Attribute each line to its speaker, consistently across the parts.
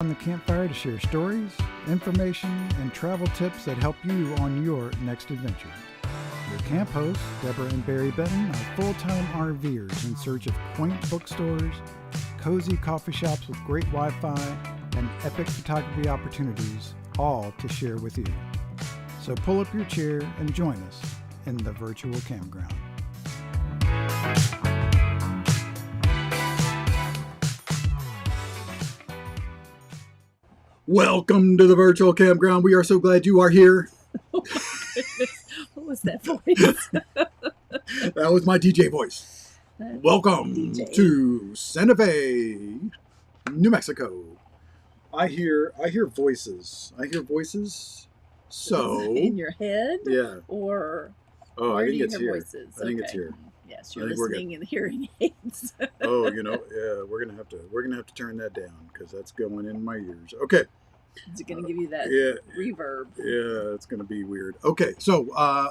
Speaker 1: On the campfire to share stories, information, and travel tips that help you on your next adventure. Your camp hosts, Deborah and Barry Benton, are full-time RVers in search of quaint bookstores, cozy coffee shops with great Wi-Fi, and epic photography opportunities, all to share with you. So pull up your chair and join us in the virtual campground. Welcome to the virtual campground. We are so glad you are here.
Speaker 2: Oh my goodness. What was that voice?
Speaker 1: That was my DJ voice. Welcome
Speaker 2: DJ.
Speaker 1: to Santa Fe, New Mexico. I hear voices. So
Speaker 2: in your head?
Speaker 1: Yeah.
Speaker 2: Or
Speaker 1: I
Speaker 2: do
Speaker 1: think
Speaker 2: you
Speaker 1: it's
Speaker 2: hear
Speaker 1: here.
Speaker 2: voices?
Speaker 1: I think it's here.
Speaker 2: Yes, you're
Speaker 1: I think we're
Speaker 2: listening in the hearing aids.
Speaker 1: We're gonna have to turn that down because that's going in my ears. Okay.
Speaker 2: Is it going to give you that reverb?
Speaker 1: Yeah, it's gonna be weird. Okay, so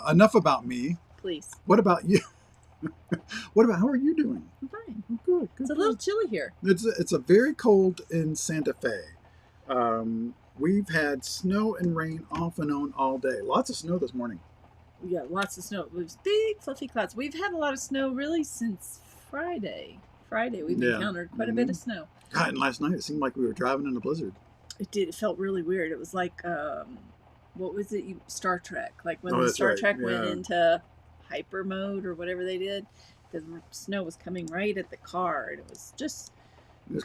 Speaker 1: enough about me.
Speaker 2: Please.
Speaker 1: What about you? How are you doing?
Speaker 2: I'm fine.
Speaker 1: Good.
Speaker 2: It's a little chilly here.
Speaker 1: It's a very cold in Santa Fe. We've had snow and rain off and on all day. Lots of snow this morning.
Speaker 2: We got lots of snow. It was big, fluffy clouds. We've had a lot of snow really since Friday. We've encountered quite a bit of snow.
Speaker 1: God, and last night it seemed like we were driving in a blizzard.
Speaker 2: It did. It felt really weird. It was like, what was it? Star Trek. Like when the Star Trek went into hyper mode or whatever they did. The snow was coming right at the car. And it was just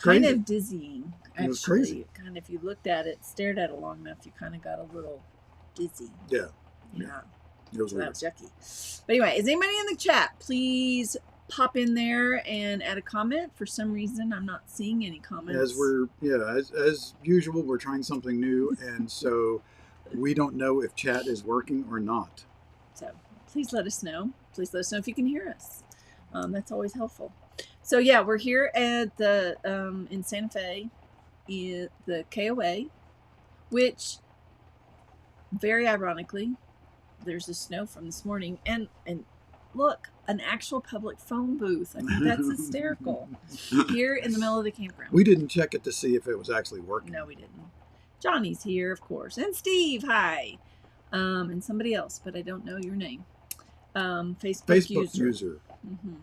Speaker 2: kind of dizzying. Actually.
Speaker 1: It was crazy.
Speaker 2: Kind of, if you looked at it, stared at it long enough, you kind of got a little dizzy.
Speaker 1: Yeah.
Speaker 2: It was weird. That was yucky. But anyway, is anybody in the chat? Please pop in there and add a comment. For some reason, I'm not seeing any comments.
Speaker 1: As usual, we're trying something new, and so we don't know if chat is working or not.
Speaker 2: So please let us know. Please let us know if you can hear us. That's always helpful. So yeah, we're here at the in Santa Fe, in the KOA, which very ironically, there's the snow from this morning, and look, an actual public phone booth. I think that's hysterical. Here in the middle of the campground.
Speaker 1: We didn't check it to see if it was actually working.
Speaker 2: No, we didn't. Johnny's here, of course, and Steve. Hi, and somebody else, but I don't know your name. Facebook user. Mm-hmm.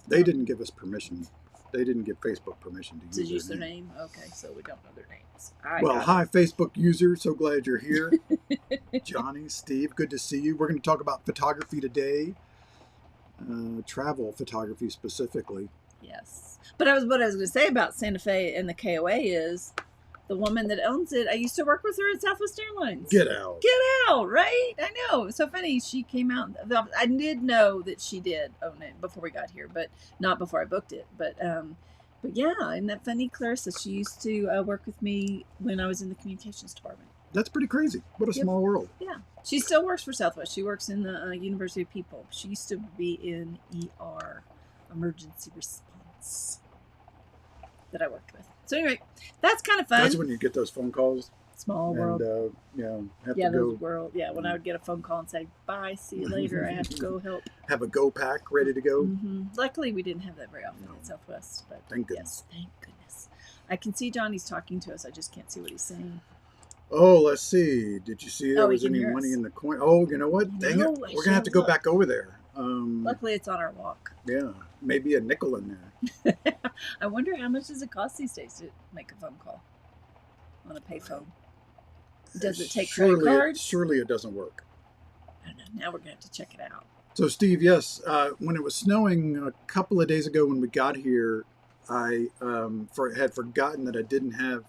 Speaker 1: They didn't give us permission. They didn't give Facebook permission to
Speaker 2: use their name. Okay, so we don't know their names.
Speaker 1: Hi, Facebook user. So glad you're here. Johnny, Steve, good to see you. We're going to talk about photography today. Travel photography specifically.
Speaker 2: Yes. But what I was going to say about Santa Fe and the KOA is the woman that owns it, I used to work with her at Southwest Airlines.
Speaker 1: Get out,
Speaker 2: right? I know. It's so funny. She came out. I did know that she did own it before we got here, but not before I booked it. But yeah, isn't that funny, Clarissa? She used to work with me when I was in the communications department.
Speaker 1: That's pretty crazy. What a small world.
Speaker 2: Yeah. She still works for Southwest. She works in the University of People. She used to be in ER, emergency response, that I worked with. So anyway, that's kind of fun.
Speaker 1: That's when you get those phone calls.
Speaker 2: Small world.
Speaker 1: When
Speaker 2: I would get a phone call and say, bye, see you later. I have to go help.
Speaker 1: Have a go pack ready to go.
Speaker 2: Mm-hmm. Luckily, we didn't have that very often at Southwest. But
Speaker 1: thank goodness.
Speaker 2: Yes, thank goodness. I can see Johnny's talking to us. I just can't see what he's saying.
Speaker 1: Oh, let's see. Did you see there was any money in the coin? Oh, you know what? Dang it. We're going to have to go back over there.
Speaker 2: Luckily, it's on our walk.
Speaker 1: Yeah, maybe a nickel in there.
Speaker 2: I wonder how much does it cost these days to make a phone call on a payphone? Does it take credit cards?
Speaker 1: Surely it doesn't work.
Speaker 2: I don't know. Now we're going to have to check it out.
Speaker 1: So, Steve, yes, when it was snowing a couple of days ago when we got here, I had forgotten that I didn't have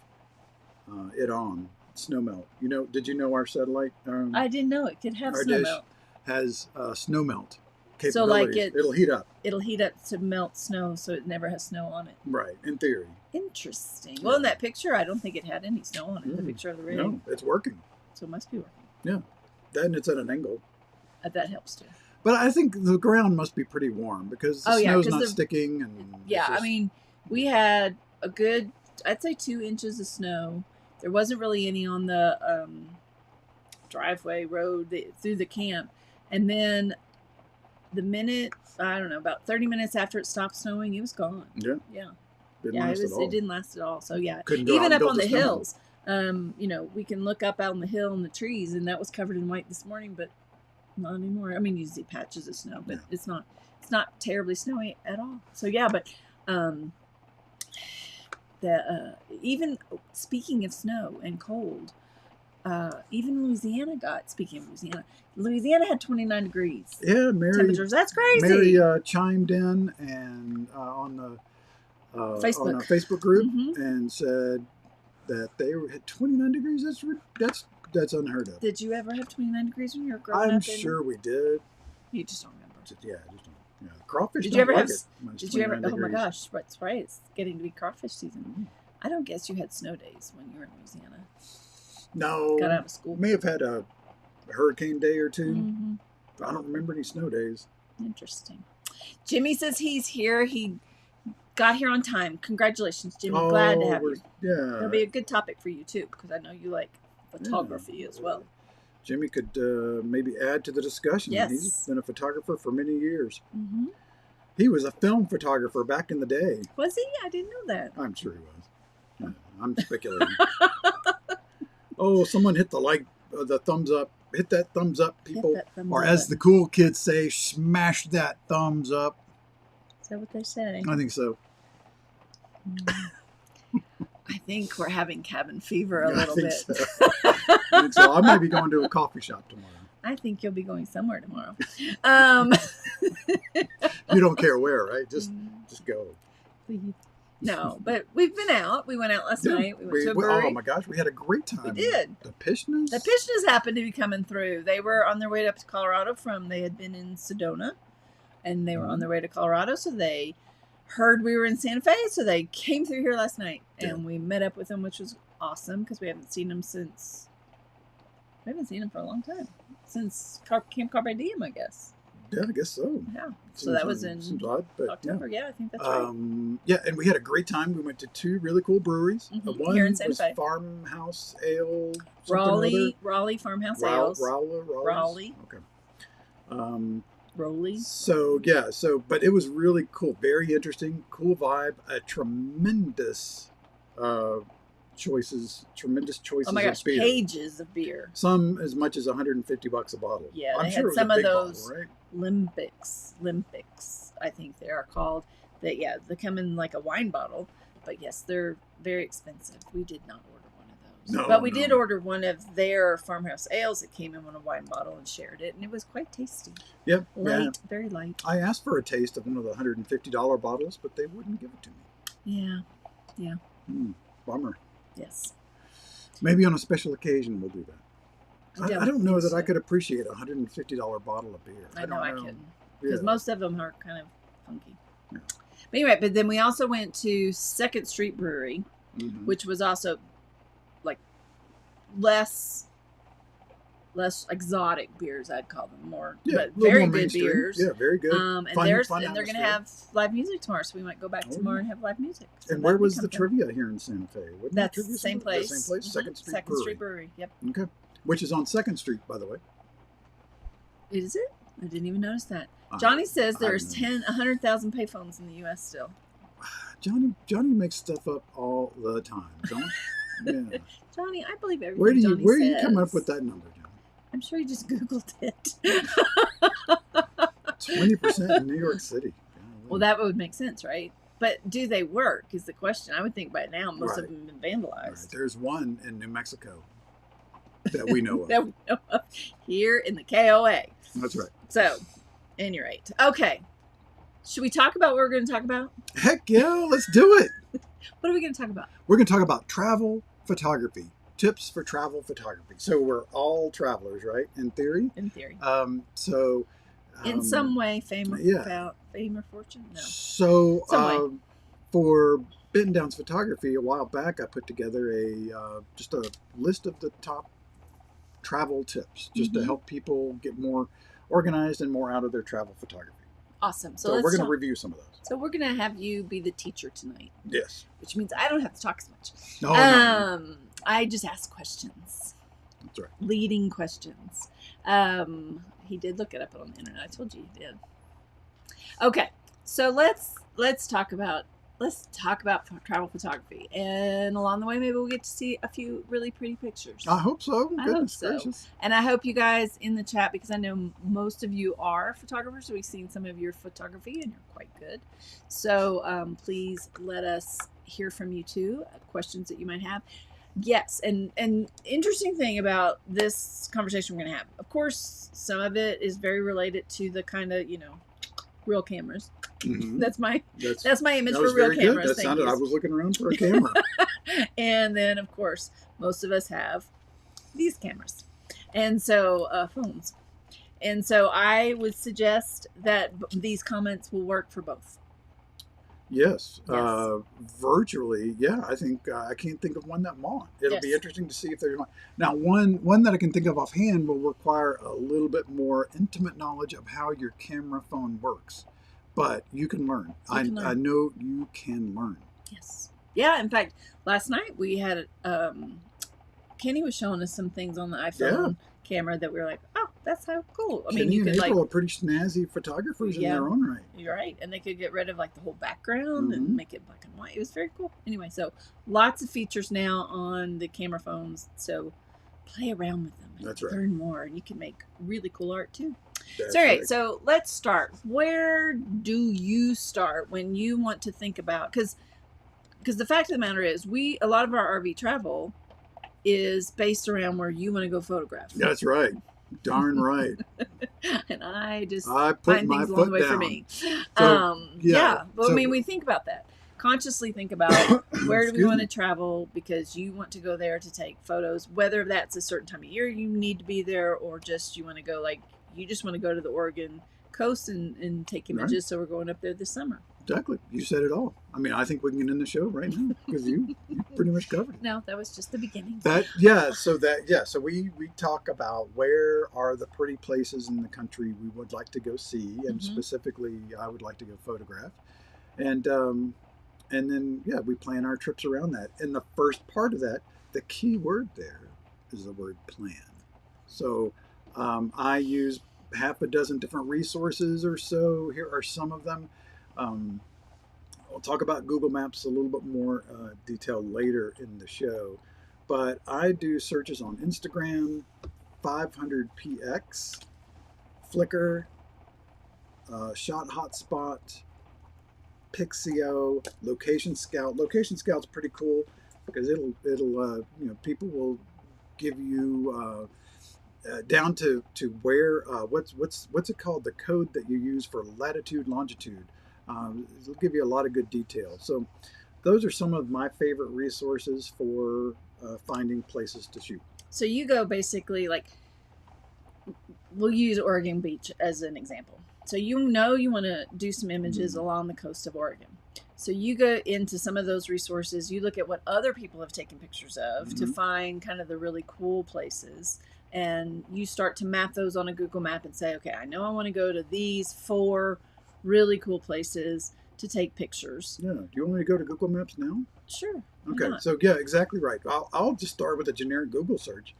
Speaker 1: it on. Snow melt. Did you know our satellite?
Speaker 2: I didn't know it could have snow melt.
Speaker 1: Has snow melt capabilities.
Speaker 2: So like
Speaker 1: it'll heat up.
Speaker 2: It'll heat up to melt snow, so it never has snow on it.
Speaker 1: Right, in theory.
Speaker 2: Interesting. Well, in that picture, I don't think it had any snow on it. The picture of the rig.
Speaker 1: No, it's working.
Speaker 2: So it must be working.
Speaker 1: Yeah. Then it's at an angle.
Speaker 2: That helps too.
Speaker 1: But I think the ground must be pretty warm because the snow's not sticking.
Speaker 2: I mean, we had a good, I'd say 2 inches of snow. There wasn't really any on the driveway road through the camp. And then the minute, I don't know, about 30 minutes after it stopped snowing, it was gone.
Speaker 1: Yeah.
Speaker 2: Yeah.
Speaker 1: Didn't
Speaker 2: Yeah,
Speaker 1: last at all.
Speaker 2: it didn't last at all. So yeah,
Speaker 1: Couldn't go out
Speaker 2: even
Speaker 1: and
Speaker 2: up
Speaker 1: build
Speaker 2: on
Speaker 1: a
Speaker 2: the
Speaker 1: snowman.
Speaker 2: hills, you know, we can look up out on the hill and the trees, and that was covered in white this morning, but not anymore. I mean, you see patches of snow, but
Speaker 1: Yeah.
Speaker 2: it's not terribly snowy at all. So yeah, but even speaking of snow and cold, even Louisiana got. Speaking of Louisiana had 29 degrees.
Speaker 1: Yeah, Mary.
Speaker 2: Temperatures. That's crazy.
Speaker 1: Mary chimed in and on the
Speaker 2: Facebook.
Speaker 1: on our Facebook group
Speaker 2: Mhm.
Speaker 1: and said that they had 29 degrees. That's unheard of.
Speaker 2: Did you ever have 29 degrees when you were growing up?
Speaker 1: I'm sure we did.
Speaker 2: You just don't remember.
Speaker 1: Yeah, just don't. Yeah, crawfish.
Speaker 2: Did
Speaker 1: don't
Speaker 2: you ever
Speaker 1: like
Speaker 2: have?
Speaker 1: it when it's
Speaker 2: Did you ever?
Speaker 1: 29
Speaker 2: Oh my
Speaker 1: degrees.
Speaker 2: gosh, that's right. It's getting to be crawfish season. I don't guess you had snow days when you were in Louisiana.
Speaker 1: No.
Speaker 2: Got out of school.
Speaker 1: May have had a hurricane day or two.
Speaker 2: Mm-hmm.
Speaker 1: I don't remember any snow days.
Speaker 2: Interesting. Jimmy says he's here. He got here on time. Congratulations, Jimmy. Glad to have you.
Speaker 1: Yeah.
Speaker 2: It'll be a good topic for you too, because I know you like photography as well.
Speaker 1: Jimmy could maybe add to the discussion.
Speaker 2: Yes.
Speaker 1: He's been a photographer for many years.
Speaker 2: Mm-hmm.
Speaker 1: He was a film photographer back in the day.
Speaker 2: Was he? I didn't know that.
Speaker 1: I'm sure he was. Yeah, I'm speculating. Oh, someone hit the thumbs up. Hit that thumbs up, people.
Speaker 2: Hit that thumbs
Speaker 1: Or
Speaker 2: up
Speaker 1: as
Speaker 2: button.
Speaker 1: the cool kids say, smash that thumbs up.
Speaker 2: Is that what they say?
Speaker 1: I think so.
Speaker 2: I think we're having cabin fever a
Speaker 1: Yeah,
Speaker 2: little
Speaker 1: I think
Speaker 2: bit.
Speaker 1: so. I think so. I might be going to a coffee shop tomorrow.
Speaker 2: I think you'll be going somewhere tomorrow.
Speaker 1: You don't care where, right? Just go.
Speaker 2: No, but we've been out. We went out last night. We went to a brewery.
Speaker 1: Oh my gosh, we had a great time.
Speaker 2: We did.
Speaker 1: The Pishnas?
Speaker 2: The Pishnas happened to be coming through. They were on their way up to Colorado they had been in Sedona, and they were on their way to Colorado, so they heard we were in Santa Fe, so they came through here last night, and we met up with them, which was awesome, because we haven't seen them for a long time. Since Camp Carpe Diem, I guess.
Speaker 1: Yeah, I guess so.
Speaker 2: Yeah. So that was in
Speaker 1: seems odd, but
Speaker 2: October.
Speaker 1: Yeah.
Speaker 2: Yeah, I think that's right.
Speaker 1: Yeah, and we had a great time. We went to two really cool breweries. One
Speaker 2: Here in Santa
Speaker 1: was
Speaker 2: Fe.
Speaker 1: Farmhouse Ale.
Speaker 2: Raleigh Farmhouse Ales.
Speaker 1: Raleigh. Okay.
Speaker 2: Raleigh.
Speaker 1: So yeah, but it was really cool, very interesting, cool vibe, a tremendous choices
Speaker 2: Oh my gosh,
Speaker 1: of beer.
Speaker 2: pages of beer.
Speaker 1: Some as much as $150 a bottle.
Speaker 2: Yeah,
Speaker 1: I'm
Speaker 2: they
Speaker 1: sure
Speaker 2: had
Speaker 1: it was
Speaker 2: some
Speaker 1: a
Speaker 2: of
Speaker 1: big
Speaker 2: those
Speaker 1: bottle, right?
Speaker 2: Limpics, I think they are called. They come in like a wine bottle, but yes, they're very expensive. We did not order one of those, but we did order one of their farmhouse ales that came in a wine bottle and shared it, and it was quite tasty.
Speaker 1: Yep,
Speaker 2: Light, very light.
Speaker 1: I asked for a taste of one of the $150 bottles, but they wouldn't give it to me.
Speaker 2: Yeah.
Speaker 1: Bummer.
Speaker 2: Yes.
Speaker 1: Maybe on a special occasion we'll do that. I don't know that
Speaker 2: so.
Speaker 1: I could appreciate a $150 bottle of beer.
Speaker 2: I know I couldn't,
Speaker 1: Yeah.
Speaker 2: because most of them are kind of funky.
Speaker 1: Yeah.
Speaker 2: But anyway, but then we also went to Second Street Brewery, which was also like less exotic beers, I'd call them more, but very good
Speaker 1: mainstream.
Speaker 2: beers.
Speaker 1: Yeah, very good.
Speaker 2: And
Speaker 1: Fun
Speaker 2: they're going to
Speaker 1: atmosphere.
Speaker 2: have live music tomorrow, so we might go back tomorrow and have live music. So
Speaker 1: And where
Speaker 2: that'll be
Speaker 1: was the
Speaker 2: coming.
Speaker 1: trivia here in Santa Fe? Wasn't
Speaker 2: That's
Speaker 1: trivia
Speaker 2: the same
Speaker 1: somewhere?
Speaker 2: place.
Speaker 1: The same place? Second Street
Speaker 2: Second
Speaker 1: Brewery.
Speaker 2: Street Brewery. Yep.
Speaker 1: Okay. Which is on 2nd Street, by the way.
Speaker 2: Is it? I didn't even notice that. Johnny says there's 100,000 payphones in the U.S. still.
Speaker 1: Johnny makes stuff up all the time. Don't yeah.
Speaker 2: Johnny, I believe everything
Speaker 1: Where
Speaker 2: Johnny
Speaker 1: are you
Speaker 2: says.
Speaker 1: coming up with that number, Johnny?
Speaker 2: I'm sure you just Googled it.
Speaker 1: 20% in New York City.
Speaker 2: Well, that would make sense, right? But do they work is the question. I would think by now most of them have been vandalized.
Speaker 1: Right. There's one in New Mexico that we know of.
Speaker 2: That we know of here in the KOA.
Speaker 1: That's right.
Speaker 2: So, at any rate. Okay. Should we talk about what we're going to talk about?
Speaker 1: Heck yeah, let's do it.
Speaker 2: What are we going to talk about?
Speaker 1: We're going to talk about travel photography. Tips for travel photography. So we're all travelers, right? In theory.
Speaker 2: In theory.
Speaker 1: In
Speaker 2: some way, fame or fortune? No.
Speaker 1: So for Benton Downs Photography, a while back, I put together just a list of the top travel tips, just to help people get more organized and more out of their travel photography.
Speaker 2: Awesome.
Speaker 1: So we're going to review some of those.
Speaker 2: So we're going to have you be the teacher tonight.
Speaker 1: Yes.
Speaker 2: Which means I don't have to talk as much.
Speaker 1: No.
Speaker 2: I just ask questions.
Speaker 1: That's right.
Speaker 2: Leading questions. He did look it up on the internet. I told you he did. Okay, so let's talk about let's talk about travel photography. And along the way, maybe we'll get to see a few really pretty pictures.
Speaker 1: I hope so.
Speaker 2: I
Speaker 1: Goodness
Speaker 2: hope so.
Speaker 1: gracious.
Speaker 2: And I hope you guys in the chat, because I know most of you are photographers, so we've seen some of your photography and you're quite good. So please let us hear from you too, questions that you might have. Yes, and interesting thing about this conversation we're going to have, of course, some of it is very related to the kind of, real cameras.
Speaker 1: Mm-hmm.
Speaker 2: That's my image for real cameras.
Speaker 1: That sounded. I was looking around for a camera.
Speaker 2: And then, of course, most of us have these cameras, and so phones. And so I would suggest that these comments will work for both.
Speaker 1: Yes. Virtually, yeah. I think I can't think of one that won't. It'll be interesting to see if there's one. Now, one that I can think of offhand will require a little bit more intimate knowledge of how your camera phone works. But you can learn. I know you can learn.
Speaker 2: Yes. Yeah. In fact, last night we had Kenny was showing us some things on the iPhone camera that we were like, oh, that's how cool. I mean, you could
Speaker 1: April are pretty snazzy photographers in their own right.
Speaker 2: You're right, and they could get rid of like the whole background and make it black and white. It was very cool. Anyway, so lots of features now on the camera phones. So play around with them. And learn more, and you can make really cool art too. That's all right. So let's start. Where do you start when you want to think about? Because the fact of the matter is, a lot of our RV travel is based around where you want to go photograph.
Speaker 1: That's right. Darn right.
Speaker 2: And I
Speaker 1: put
Speaker 2: find
Speaker 1: my
Speaker 2: things
Speaker 1: foot
Speaker 2: along the way
Speaker 1: down.
Speaker 2: for me.
Speaker 1: So,
Speaker 2: But I mean, we think about that. Consciously think about where do we want to travel, because you want to go there to take photos, whether that's a certain time of year you need to be there, or just you want to go, like you just want to go to the Oregon coast and take images. Right. So we're going up there this summer.
Speaker 1: Exactly. You said it all. I mean, I think we can end the show right now because you pretty much covered it.
Speaker 2: No, that was just the beginning.
Speaker 1: So we talk about where are the pretty places in the country we would like to go see, and specifically I would like to go photograph. And then we plan our trips around that. And the first part of that, the key word there is the word plan. So I use half a dozen different resources or so. Here are some of them. I'll talk about Google Maps a little bit more detail later in the show, but I do searches on Instagram, 500px, Flickr, Shot Hotspot, Pixio, Location Scout. Location Scout's pretty cool because it'll people will give you down to where what's it called, the code that you use for latitude, longitude. It'll give you a lot of good detail. So those are some of my favorite resources for finding places to shoot.
Speaker 2: So you go basically, like, we'll use Oregon Beach as an example. So you want to do some images along the coast of Oregon. So you go into some of those resources, you look at what other people have taken pictures of to find kind of the really cool places. And you start to map those on a Google map and say, okay, I know I want to go to these 4 really cool places to take pictures.
Speaker 1: Yeah. Do you want me to go to Google Maps now?
Speaker 2: Sure.
Speaker 1: Okay. So yeah, exactly right. I'll just start with a generic Google search.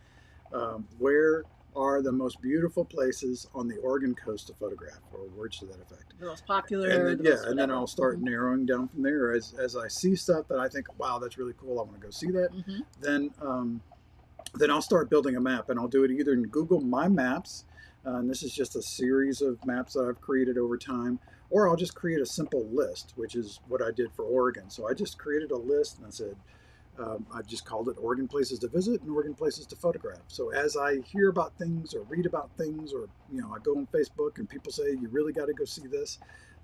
Speaker 1: Where are the most beautiful places on the Oregon coast to photograph, or words to that effect?
Speaker 2: The most popular.
Speaker 1: And then I'll start narrowing down from there as I see stuff that I think, wow, that's really cool. I want to go see that. Then I'll start building a map, and I'll do it either in Google My Maps, and this is just a series of maps that I've created over time, or I'll just create a simple list, which is what I did for Oregon. So I just created a list, and I said, I just called it Oregon Places to Visit and Oregon Places to Photograph. So as I hear about things or read about things, or I go on Facebook and people say, you really got to go see this,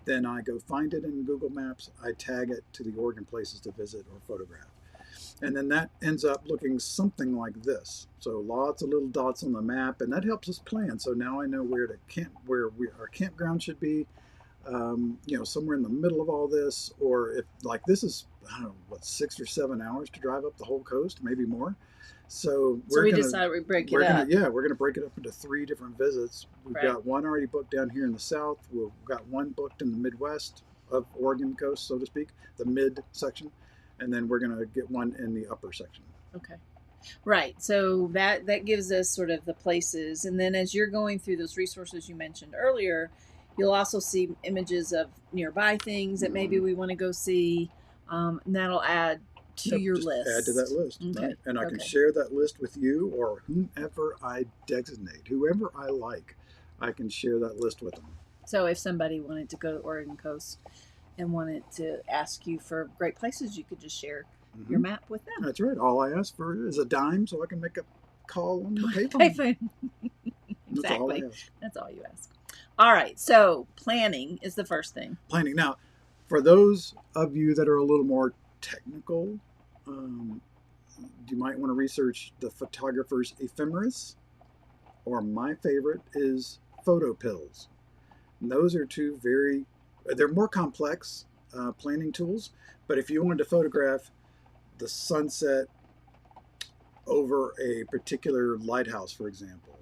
Speaker 1: then I go find it in Google Maps, I tag it to the Oregon Places to Visit or Photograph. And then that ends up looking something like this. So lots of little dots on the map, and that helps us plan. So now I know where our campground should be, somewhere in the middle of all this, or if like this is, I don't know, 6 or 7 hours to drive up the whole coast, maybe more. So
Speaker 2: we decided we'd break it up.
Speaker 1: We're going to break it up into 3 different visits. We've got one already booked down here in the south. We've got one booked in the Midwest of Oregon coast, so to speak, the mid section. And then we're going to get one in the upper section.
Speaker 2: Okay. Right. So that gives us sort of the places. And then as you're going through those resources you mentioned earlier, you'll also see images of nearby things that maybe we want to go see. And that'll add to
Speaker 1: Yep,
Speaker 2: your
Speaker 1: just
Speaker 2: list.
Speaker 1: add to that list,
Speaker 2: Okay.
Speaker 1: right? And I can
Speaker 2: Okay.
Speaker 1: share that list with you or whomever I designate, whoever I like. I can share that list with them.
Speaker 2: So if somebody wanted to go to Oregon Coast and wanted to ask you for great places, you could just share your map with them.
Speaker 1: That's right. All I ask for is a dime so I can make a call on the payphone.
Speaker 2: Exactly.
Speaker 1: That's all I ask.
Speaker 2: That's all you ask. All right. So planning is the first thing.
Speaker 1: Planning. Now, for those of you that are a little more technical, you might want to research the photographer's ephemeris, or my favorite is photo pills. And those are two they're more complex planning tools, but if you wanted to photograph the sunset over a particular lighthouse, for example,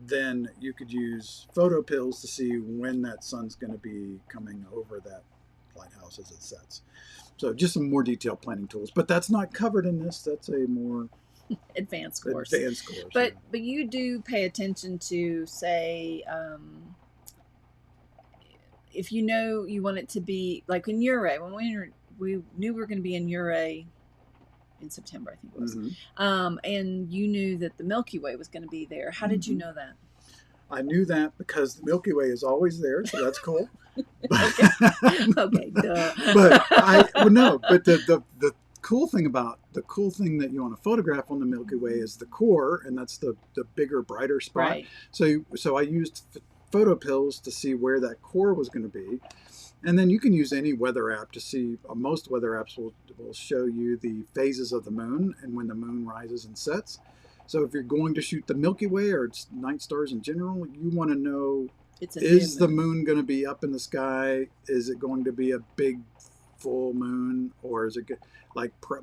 Speaker 1: then you could use photo pills to see when that sun's going to be coming over that lighthouse as it sets. So just some more detailed planning tools, but that's not covered in this. That's a more
Speaker 2: advanced course.
Speaker 1: But
Speaker 2: you do pay attention to, say, if you know you want it to be like in Ouray, when we knew we were going to be in Ouray in September, I think it was, and you knew that the Milky Way was going to be there. How did you know that?
Speaker 1: I knew that because the Milky Way is always there, so that's cool.
Speaker 2: Okay, duh.
Speaker 1: But the cool thing that you want to photograph on the Milky Way is the core, and that's the bigger, brighter spot.
Speaker 2: Right.
Speaker 1: So I used photo pills to see where that core was going to be, and then you can use any weather app to see. Most weather apps will show you the phases of the moon and when the moon rises and sets. So if you're going to shoot the Milky Way or night stars in general, you want to know, is the moon going to be up in the sky? Is it going to be a big full moon, or is it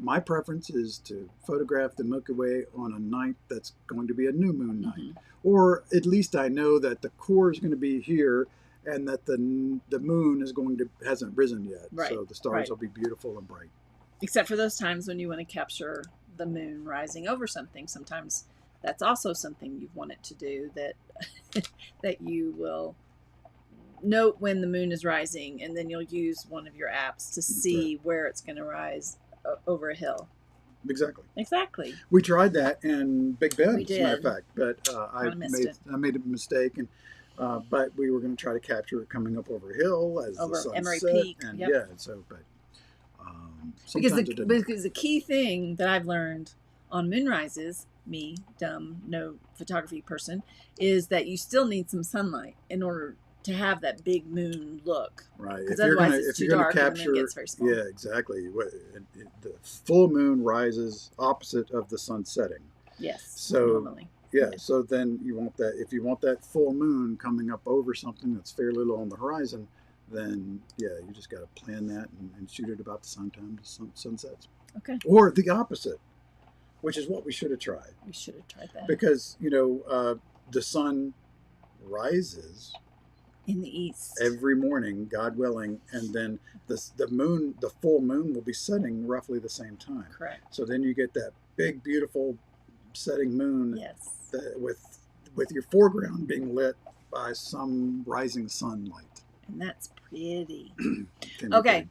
Speaker 1: my preference is to photograph the Milky Way on a night that's going to be a new moon night, or at least I know that the core is going to be here and that the moon hasn't risen yet.
Speaker 2: Right.
Speaker 1: So the stars will be beautiful and bright.
Speaker 2: Except for those times when you want to capture the moon rising over something. Sometimes that's also something you've wanted to do, that that you will note when the moon is rising, and then you'll use one of your apps to see where it's going to rise over a hill.
Speaker 1: Exactly. We tried that in Big Bend, as a matter of fact, but I made a mistake, and but we were going to try to capture it coming up over a hill as
Speaker 2: over
Speaker 1: the sun
Speaker 2: Emery
Speaker 1: set,
Speaker 2: Peak.
Speaker 1: and
Speaker 2: because the key thing that I've learned on moonrises, me, dumb, no photography person, is that you still need some sunlight in order to have that big moon look.
Speaker 1: Right.
Speaker 2: Because otherwise it's too dark and the moon gets very small.
Speaker 1: Yeah, exactly. The full moon rises opposite of the sun setting.
Speaker 2: Yes.
Speaker 1: So
Speaker 2: normally.
Speaker 1: Yeah. So then you want that. If you want that full moon coming up over something that's fairly low on the horizon, then you just got to plan that and shoot it about the same time the sun sets.
Speaker 2: Okay.
Speaker 1: Or the opposite, which is what we should have tried.
Speaker 2: We should have tried that.
Speaker 1: Because the sun rises
Speaker 2: in the east
Speaker 1: every morning, God willing, and then the full moon will be setting roughly the same time.
Speaker 2: Correct.
Speaker 1: So then you get that big, beautiful setting moon.
Speaker 2: Yes.
Speaker 1: With your foreground being lit by some rising sunlight.
Speaker 2: And that's pretty. Okay.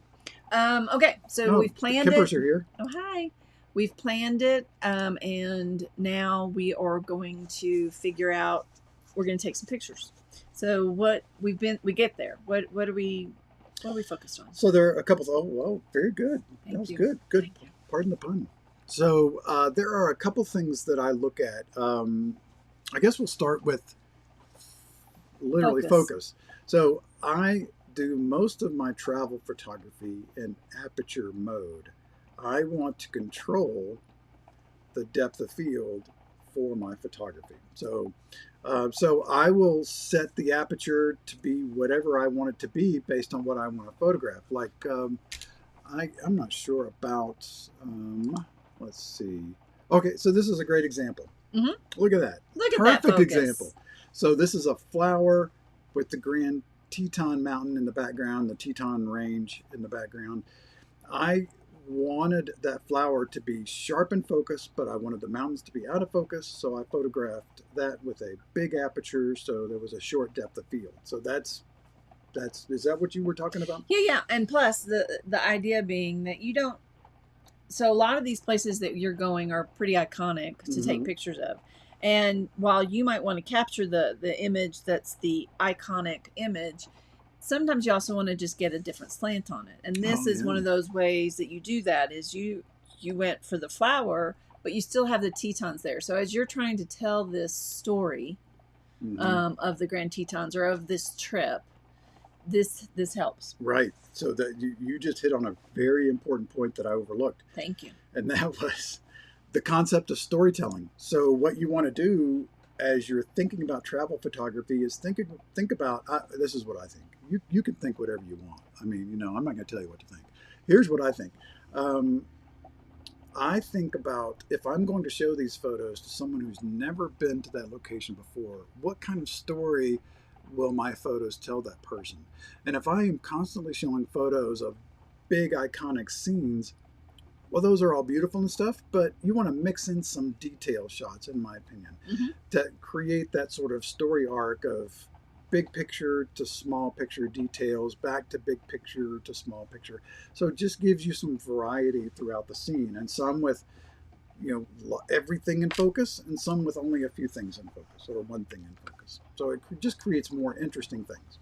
Speaker 2: So we've planned
Speaker 1: the Kippers are here.
Speaker 2: Oh, hi. We've planned it, and now we are going to figure out. We're going to take some pictures. So what we get there. What are we focused on?
Speaker 1: So there are a couple. Very good. That was good. Good. Pardon the pun. So there are a couple things that I look at. I guess we'll start with literally focus. So I do most of my travel photography in aperture mode. I want to control the depth of field for my photography. So I will set the aperture to be whatever I want it to be based on what I want to photograph. Like I'm not sure about. Let's see. Okay, so this is a great example. Look at that.
Speaker 2: Look at that.
Speaker 1: Perfect example. So this is a flower with the Grand Teton Mountain in the background, the Teton Range in the background. I wanted that flower to be sharp in focus, but I wanted the mountains to be out of focus, so I photographed that with a big aperture, so there was a short depth of field. So that's Is that what you were talking about?
Speaker 2: Yeah. And plus the idea being that you don't, so a lot of these places that you're going are pretty iconic to take pictures of. And while you might want to capture the image that's the iconic image, sometimes you also want to just get a different slant on it. And this is one of those ways that you do that is you went for the flower, but you still have the Tetons there. So as you're trying to tell this story of the Grand Tetons or of this trip, this helps.
Speaker 1: Right. So that you just hit on a very important point that I overlooked.
Speaker 2: Thank you.
Speaker 1: And that was the concept of storytelling. So what you want to do as you're thinking about travel photography is think about, this is what I think. You can think whatever you want. I mean, you know, I'm not going to tell you what to think. Here's what I think. I think about, if I'm going to show these photos to someone who's never been to that location before, what kind of story will my photos tell that person? And if I am constantly showing photos of big iconic scenes, well, those are all beautiful and stuff, but you want to mix in some detail shots, in my opinion, to create that sort of story arc of big picture to small picture details, back to big picture to small picture. So it just gives you some variety throughout the scene, and some with, you know, everything in focus, and some with only a few things in focus, or one thing in focus. So it just creates more interesting things.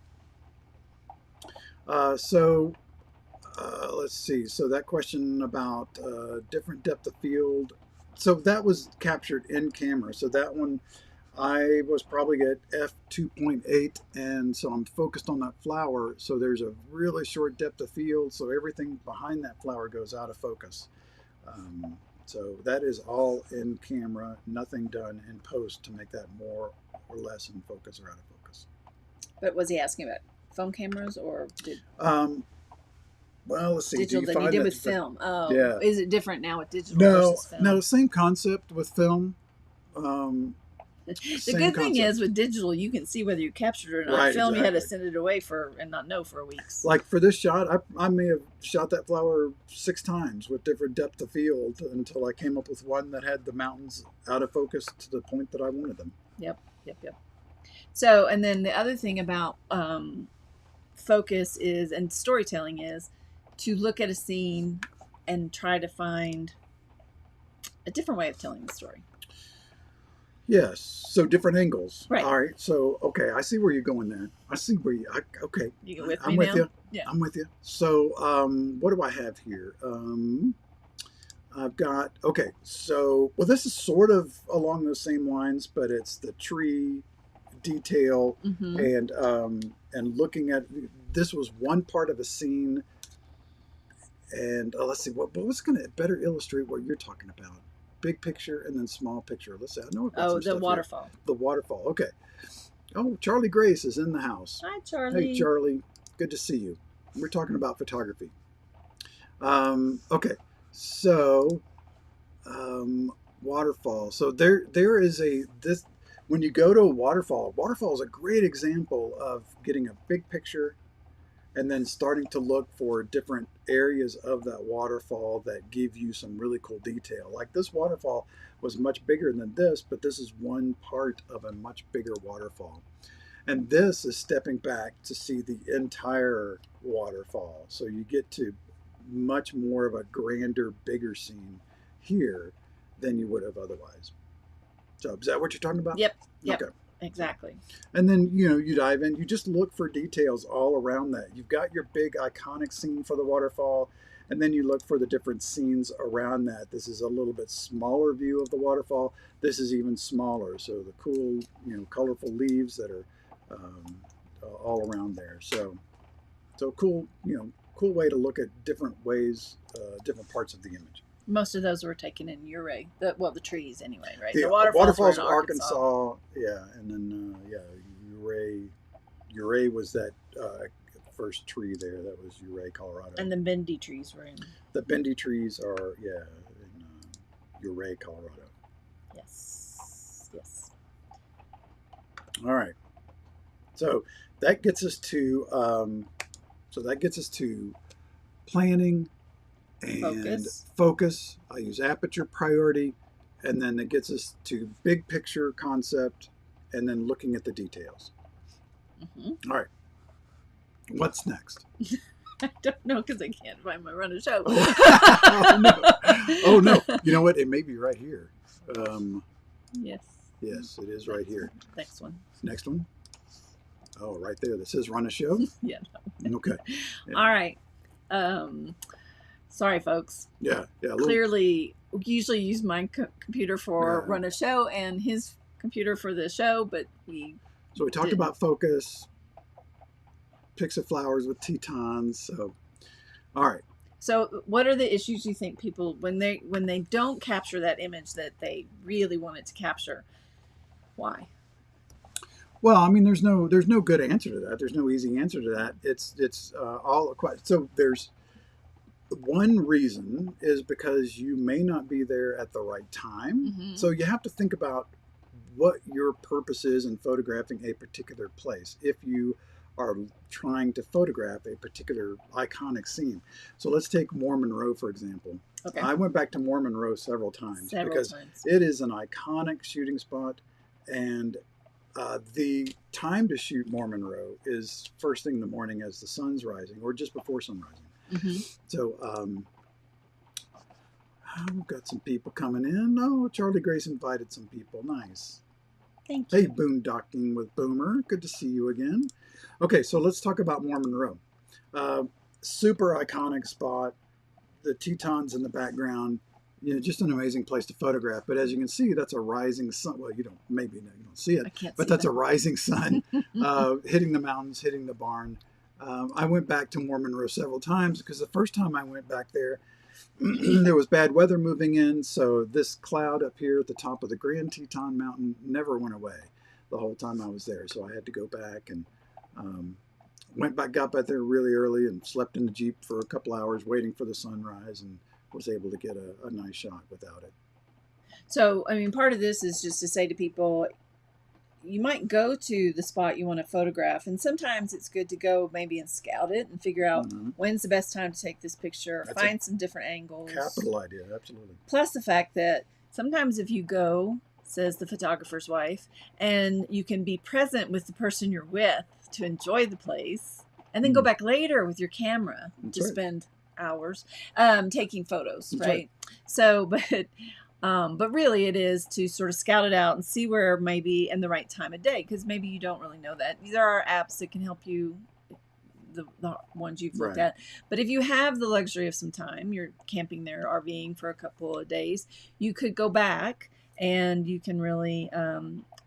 Speaker 1: Let's see. So that question about different depth of field. So that was captured in camera. So that one, I was probably at f2.8, and so I'm focused on that flower. So there's a really short depth of field. So everything behind that flower goes out of focus. So that is all in camera, nothing done in post to make that more or less in focus or out of focus.
Speaker 2: But was he asking about phone cameras or did?
Speaker 1: Well, let's see.
Speaker 2: Digital than you did with film. Oh,
Speaker 1: yeah.
Speaker 2: Is it different now with digital versus film?
Speaker 1: No, same concept with film.
Speaker 2: The good thing is with digital, you can see whether you captured it or not.
Speaker 1: Right,
Speaker 2: Film,
Speaker 1: exactly.
Speaker 2: you had to send it away and not know for weeks.
Speaker 1: Like for this shot, I may have shot that flower 6 times with different depth of field until I came up with one that had the mountains out of focus to the point that I wanted them.
Speaker 2: Yep. So, and then the other thing about focus is, and storytelling is, to look at a scene and try to find a different way of telling the story.
Speaker 1: Yes, so different angles.
Speaker 2: Right.
Speaker 1: All right. So, okay, I see where you're going there. I see where you. Okay.
Speaker 2: You with
Speaker 1: I'm
Speaker 2: me
Speaker 1: with
Speaker 2: now?
Speaker 1: you.
Speaker 2: Yeah.
Speaker 1: I'm with you. So, what do I have here? I've got. Okay. So, well, this is sort of along those same lines, but it's the tree detail and looking at. This was one part of a scene, and let's see what's going to better illustrate what you're talking about. Big picture and then small picture. Let's see. I know.
Speaker 2: Oh, the waterfall.
Speaker 1: Here. The waterfall. Okay. Oh, Charlie Grace is in the house.
Speaker 2: Hi, Charlie.
Speaker 1: Hey, Charlie. Good to see you. We're talking about photography. Okay. So, waterfall. So there is this. When you go to a waterfall is a great example of getting a big picture and then starting to look for different areas of that waterfall that give you some really cool detail. Like this waterfall was much bigger than this, but this is one part of a much bigger waterfall. And this is stepping back to see the entire waterfall. So you get to much more of a grander, bigger scene here than you would have otherwise. So is that what you're talking about?
Speaker 2: Yep.
Speaker 1: Okay.
Speaker 2: Exactly.
Speaker 1: And then, you dive in, you just look for details all around that. You've got your big iconic scene for the waterfall, and then you look for the different scenes around that. This is a little bit smaller view of the waterfall. This is even smaller. So the cool, colorful leaves that are all around there. So cool, cool way to look at different ways, different parts of the image.
Speaker 2: Most of those were taken in Ouray. The trees anyway, right?
Speaker 1: The waterfalls in Arkansas. Yeah, and then Ouray was that first tree there. That was Ouray, Colorado.
Speaker 2: And the bendy trees were in.
Speaker 1: The bendy trees are in Ouray, Colorado.
Speaker 2: Yes.
Speaker 1: All right. So that gets us to planning. And focus. I use aperture priority, and then it gets us to big picture concept, and then looking at the details. All right. What's next?
Speaker 2: I don't know because I can't find my run a show.
Speaker 1: Oh, no. Oh, no. You know what? It may be right here.
Speaker 2: Yes.
Speaker 1: Yes, it is right here.
Speaker 2: Next one.
Speaker 1: Next one. Oh, right there. This says run a show.
Speaker 2: Yeah.
Speaker 1: Okay. Yeah.
Speaker 2: All right. Sorry, folks.
Speaker 1: Yeah.
Speaker 2: Clearly, we usually use my computer for
Speaker 1: Yeah.
Speaker 2: run a show and his computer for the show, but
Speaker 1: So we talked about focus, picks of flowers with Tetons. So, all right.
Speaker 2: So, what are the issues you think people when they don't capture that image that they really wanted to capture? Why?
Speaker 1: Well, I mean, there's no good answer to that. There's no easy answer to that. It's all so there's one reason is because you may not be there at the right time.
Speaker 2: Mm-hmm.
Speaker 1: So you have to think about what your purpose is in photographing a particular place. If you are trying to photograph a particular iconic scene. So let's take Mormon Row, for example.
Speaker 2: Okay.
Speaker 1: I went back to Mormon Row several times because it is an iconic shooting spot, and the time to shoot Mormon Row is first thing in the morning as the sun's rising, or just before sun rising.
Speaker 2: Mm-hmm.
Speaker 1: So we've got some people coming in. Oh, Charlie Grace invited some people. Nice.
Speaker 2: Thank you.
Speaker 1: Hey, boondocking with Boomer. Good to see you again. Okay, so let's talk about Mormon Row. Super iconic spot. The Tetons in the background. You know, just an amazing place to photograph. But as you can see, that's a rising sun. Well, you don't see it, but that's a rising sun hitting the mountains, hitting the barn. I went back to Mormon Row several times because the first time I went back there, there was bad weather moving in. So this cloud up here at the top of the Grand Teton Mountain never went away the whole time I was there. So I had to go back and got back there really early and slept in the Jeep for a couple hours waiting for the sunrise and was able to get a nice shot without it.
Speaker 2: So, I mean, part of this is just to say to people, you might go to the spot you want to photograph, and sometimes it's good to go maybe and scout it and figure out when's the best time to take this picture, find some different angles.
Speaker 1: Capital idea, absolutely.
Speaker 2: Plus the fact that sometimes if you go, says the photographer's wife, and you can be present with the person you're with to enjoy the place, and then go back later with your camera to spend hours taking photos, right? So, but really it is to sort of scout it out and see where maybe in the right time of day, because maybe you don't really know that. There are apps that can help you, the ones you've looked at. But if you have the luxury of some time, you're camping there, RVing for a couple of days, you could go back and you can really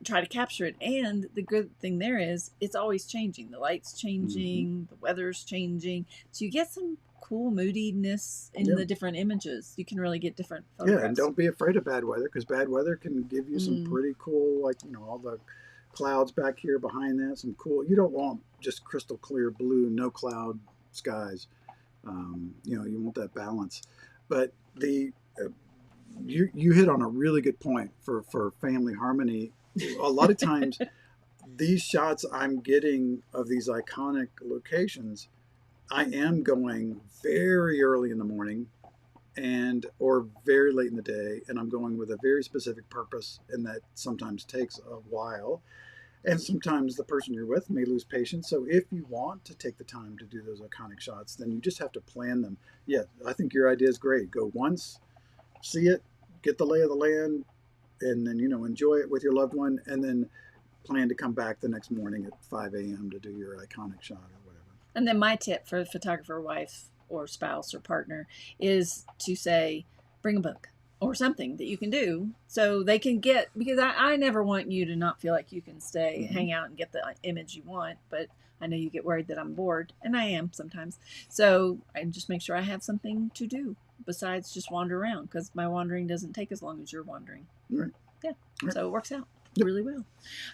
Speaker 2: try to capture it. And the good thing there is it's always changing. The light's changing, the weather's changing. So you get some cool moodiness in the different images. You can really get different photographs.
Speaker 1: Yeah, and don't be afraid of bad weather, because bad weather can give you some pretty cool, like, all the clouds back here behind that, some cool, you don't want just crystal clear blue, no cloud skies. You want that balance. But you hit on a really good point for family harmony. A lot of times these shots I'm getting of these iconic locations, I am going very early in the morning or very late in the day, and I'm going with a very specific purpose, and that sometimes takes a while. And sometimes the person you're with may lose patience. So if you want to take the time to do those iconic shots, then you just have to plan them. Yeah, I think your idea is great. Go once, see it, get the lay of the land, and then, enjoy it with your loved one, and then plan to come back the next morning at 5 a.m. to do your iconic shot or whatever. And
Speaker 2: then my tip for a photographer, wife or spouse or partner is to say, bring a book or something that you can do so they can get, because I never want you to not feel like you can stay, hang out and get the image you want, but I know you get worried that I'm bored, and I am sometimes. So I just make sure I have something to do besides just wander around, because my wandering doesn't take as long as you're wandering.
Speaker 1: Right.
Speaker 2: Yeah.
Speaker 1: Right.
Speaker 2: So it works out really well.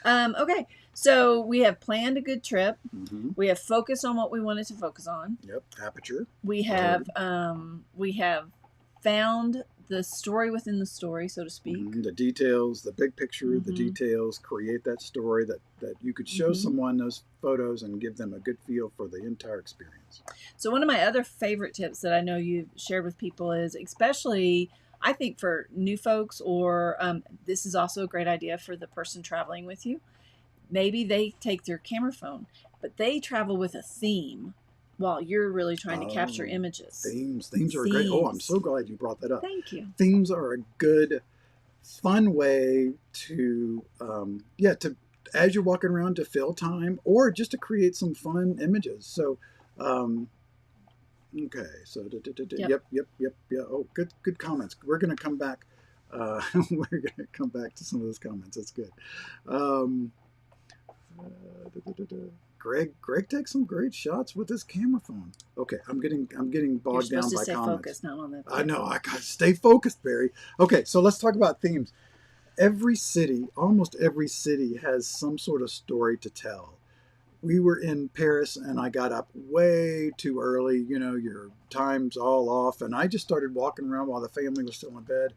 Speaker 2: Okay. So we have planned a good trip. We have focused on what we wanted to focus on.
Speaker 1: Yep. Aperture.
Speaker 2: We have found the story within the story, so to speak.
Speaker 1: The details, the big picture, the details, create that story that you could show someone those photos and give them a good feel for the entire experience.
Speaker 2: So one of my other favorite tips that I know you've shared with people is, especially I think for new folks, or this is also a great idea for the person traveling with you. Maybe they take their camera phone but they travel with a theme while you're really trying to capture
Speaker 1: Oh,
Speaker 2: images.
Speaker 1: themes are great. Oh, I'm
Speaker 2: Themes.
Speaker 1: so glad you brought that up.
Speaker 2: Thank you.
Speaker 1: Themes are a good, fun way to, to as you're walking around to fill time or just to create some fun images. So, okay, so yep. Oh, good comments. We're gonna come back. We're gonna come back to some of those comments. That's good. Um, Greg takes some great shots with his camera phone. Okay, I'm getting bogged down by comments.
Speaker 2: You're supposed to stay focused, not on that.
Speaker 1: I know. I gotta stay focused, Barry. Okay, so let's talk about themes. Almost every city has some sort of story to tell. We were in Paris and I got up way too early. You know, your time's all off. And I just started walking around while the family was still in bed,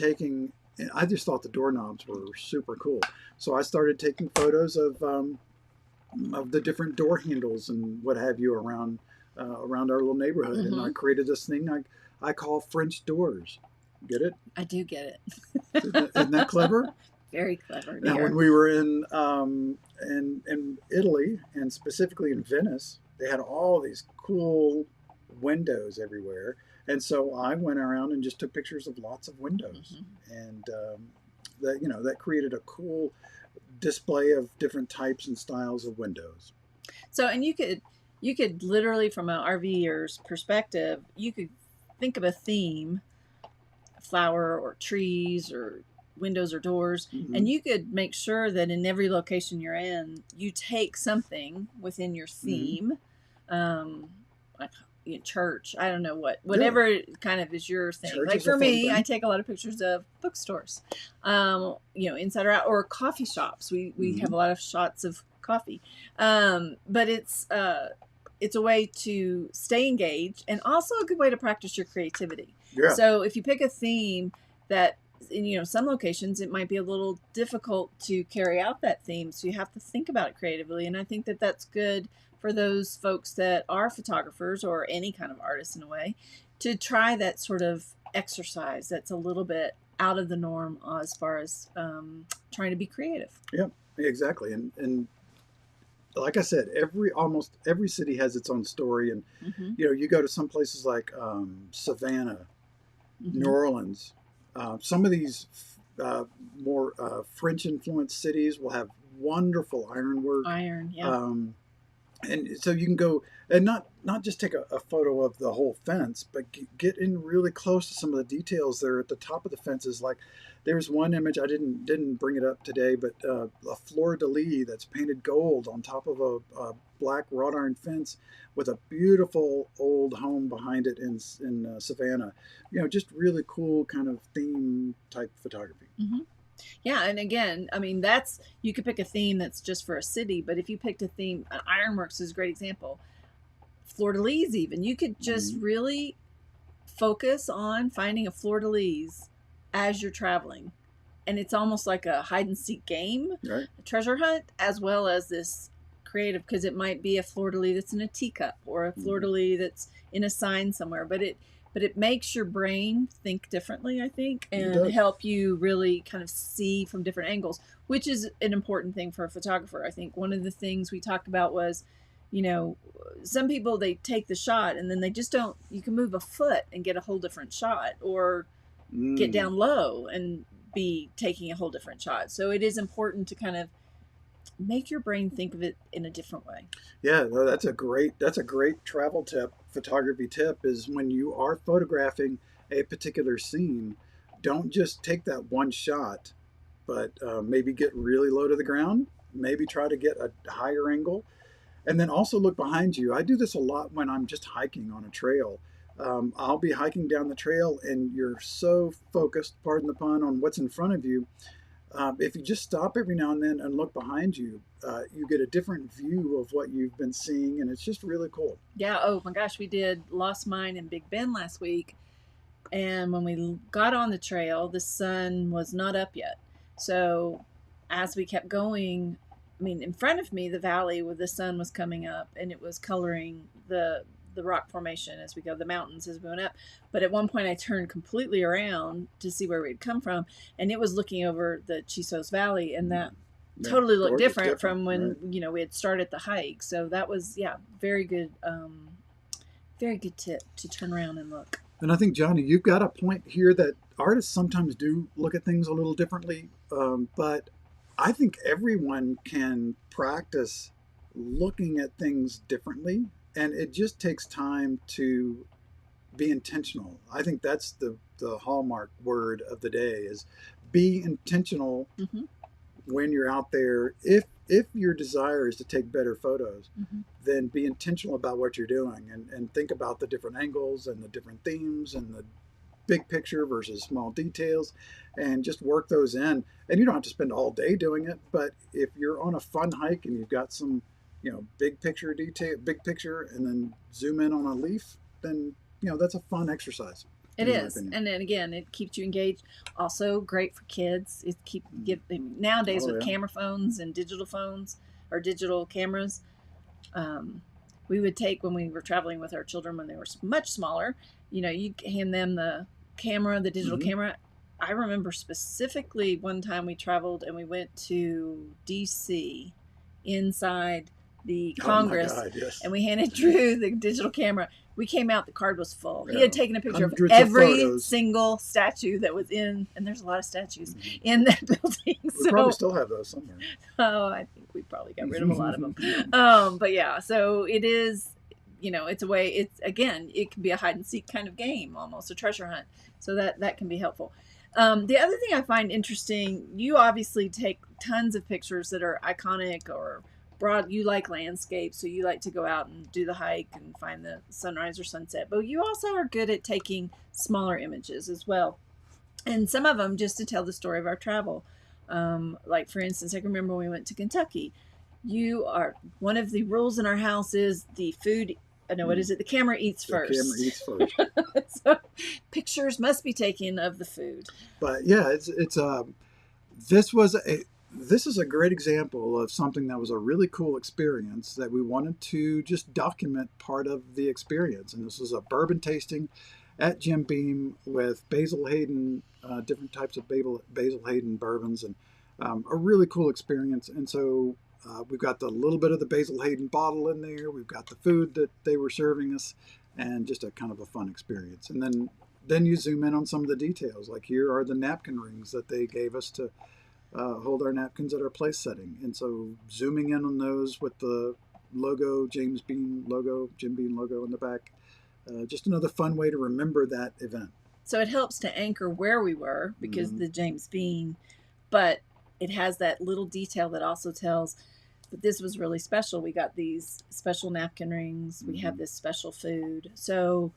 Speaker 1: and I just thought the doorknobs were super cool. So I started taking photos of the different door handles and what have you around our little neighborhood.
Speaker 2: Mm-hmm.
Speaker 1: And I created this thing I call French doors. Get it?
Speaker 2: I do get
Speaker 1: it. Isn't that clever?
Speaker 2: Very clever.
Speaker 1: Now, when we were in Italy, and specifically in Venice, they had all these cool windows everywhere. And so I went around and just took pictures of lots of windows. Mm-hmm. And that created a cool display of different types and styles of windows.
Speaker 2: So, and you could literally, from an RVer's perspective, you could think of a theme, flower or trees or windows or doors, mm-hmm. and you could make sure that in every location you're in, you take something within your theme, like church. I don't know whatever kind of is your thing. Church, like for me, I take a lot of pictures of bookstores, inside or out, or coffee shops. We mm-hmm. have a lot of shots of coffee, but it's a way to stay engaged and also a good way to practice your creativity. Yeah. So if you pick a theme that, in some locations it might be a little difficult to carry out that theme, so you have to think about it creatively. And I think that that's good for those folks that are photographers or any kind of artist in a way, to try that sort of exercise that's a little bit out of the norm as far as trying to be creative.
Speaker 1: Yeah, exactly. And like I said, almost every city has its own story. And mm-hmm. You go to some places like Savannah, mm-hmm. New Orleans. Some of these more French-influenced cities will have wonderful ironwork. And so you can go and not just take a photo of the whole fence, but get in really close to some of the details there at the top of the fences. Like there's one image, I didn't bring it up today, but a fleur-de-lis that's painted gold on top of a black wrought iron fence with a beautiful old home behind it in Savannah. Just really cool kind of theme type photography.
Speaker 2: Mm-hmm. Yeah, and again, I mean, you could pick a theme that's just for a city, but if you picked a theme, Ironworks is a great example. Fleur-de-lis even, you could just mm-hmm. really focus on finding a fleur-de-lis as you're traveling. And it's almost like a hide-and-seek game, right. A treasure hunt, as well as this creative, because it might be a fleur-de-lis that's in a teacup or a fleur-de-lis mm-hmm. that's in a sign somewhere, but it makes your brain think differently, I think, and help you really kind of see from different angles, which is an important thing for a photographer. I think one of the things we talked about was, some people, they take the shot and then they just don't, you can move a foot and get a whole different shot, or get down low and be taking a whole different shot. So it is important to kind of make your brain think of it in a different way.
Speaker 1: Yeah, no, that's a great travel tip, photography tip, is when you are photographing a particular scene, don't just take that one shot, but maybe get really low to the ground, maybe try to get a higher angle, and then also look behind you. I do this a lot when I'm just hiking on a trail. I'll be hiking down the trail and you're so focused, pardon the pun, on what's in front of you. If you just stop every now and then and look behind you, you get a different view of what you've been seeing, and it's just really cool.
Speaker 2: Yeah. Oh my gosh, we did Lost Mine in Big Bend last week, and when we got on the trail, the sun was not up yet. So as we kept going, I mean, in front of me, the valley where the sun was coming up, and it was coloring the rock formation as we go, the mountains as we went up. But at one point I turned completely around to see where we'd come from, and it was looking over the Chisos Valley, and totally looked
Speaker 1: gorgeous,
Speaker 2: different from when,
Speaker 1: right.
Speaker 2: we had started the hike. So that was, very good, very good tip to turn around and look.
Speaker 1: And I think, Johnny, you've got a point here that artists sometimes do look at things a little differently. But I think everyone can practice looking at things differently. And it just takes time to be intentional. I think that's the hallmark word of the day is be intentional
Speaker 2: Mm-hmm.
Speaker 1: when you're out there. If your desire is to take better photos,
Speaker 2: Mm-hmm.
Speaker 1: then be intentional about what you're doing and think about the different angles and the different themes and the big picture versus small details and just work those in. And you don't have to spend all day doing it, but if you're on a fun hike and you've got some, big picture detail, big picture, and then zoom in on a leaf, then, that's a fun exercise.
Speaker 2: It is, and then again, it keeps you engaged. Also, great for kids. Nowadays
Speaker 1: Oh,
Speaker 2: with
Speaker 1: yeah.
Speaker 2: camera phones and digital phones or digital cameras, we would take when we were traveling with our children when they were much smaller. You hand them the camera, the digital
Speaker 1: Mm-hmm.
Speaker 2: camera. I remember specifically one time we traveled and we went to DC inside the
Speaker 1: Oh my
Speaker 2: Congress,
Speaker 1: God, yes.
Speaker 2: and we handed Drew the digital camera. We came out, the card was full. He
Speaker 1: Yeah.
Speaker 2: had taken a picture of
Speaker 1: Hundreds of
Speaker 2: every
Speaker 1: photos.
Speaker 2: single statue that was in, and there's a lot of statues
Speaker 1: Mm-hmm.
Speaker 2: in that building.
Speaker 1: We probably still have those somewhere.
Speaker 2: Oh, I think we probably got rid of a lot of them. But yeah, so it is, it's a way, it can be a hide and seek kind of game, almost a treasure hunt. So that can be helpful. The other thing I find interesting, you obviously take tons of pictures that are iconic or broad. You like landscape, so you like to go out and do the hike and find the sunrise or sunset. But you also are good at taking smaller images as well. And some of them just to tell the story of our travel. Like, for instance, I can remember when we went to Kentucky. One of the rules in our house is the food. No, what is it? The camera eats first.
Speaker 1: The camera eats first.
Speaker 2: So pictures must be taken of the food.
Speaker 1: But yeah, this is a great example of something that was a really cool experience that we wanted to just document part of the experience. And this was a bourbon tasting at Jim Beam with Basil Hayden, different types of Basil Hayden bourbons, and a really cool experience. And so we've got the little bit of the Basil Hayden bottle in there. We've got the food that they were serving us, and just a kind of a fun experience. And then you zoom in on some of the details. Like here are the napkin rings that they gave us to hold our napkins at our place setting. And so zooming in on those with the logo, Jim Beam logo in the back. Just another fun way to remember that event.
Speaker 2: So it helps to anchor where we were because the James Bean, but it has that little detail that also tells that this was really special. We got these special napkin rings. We have this special food. So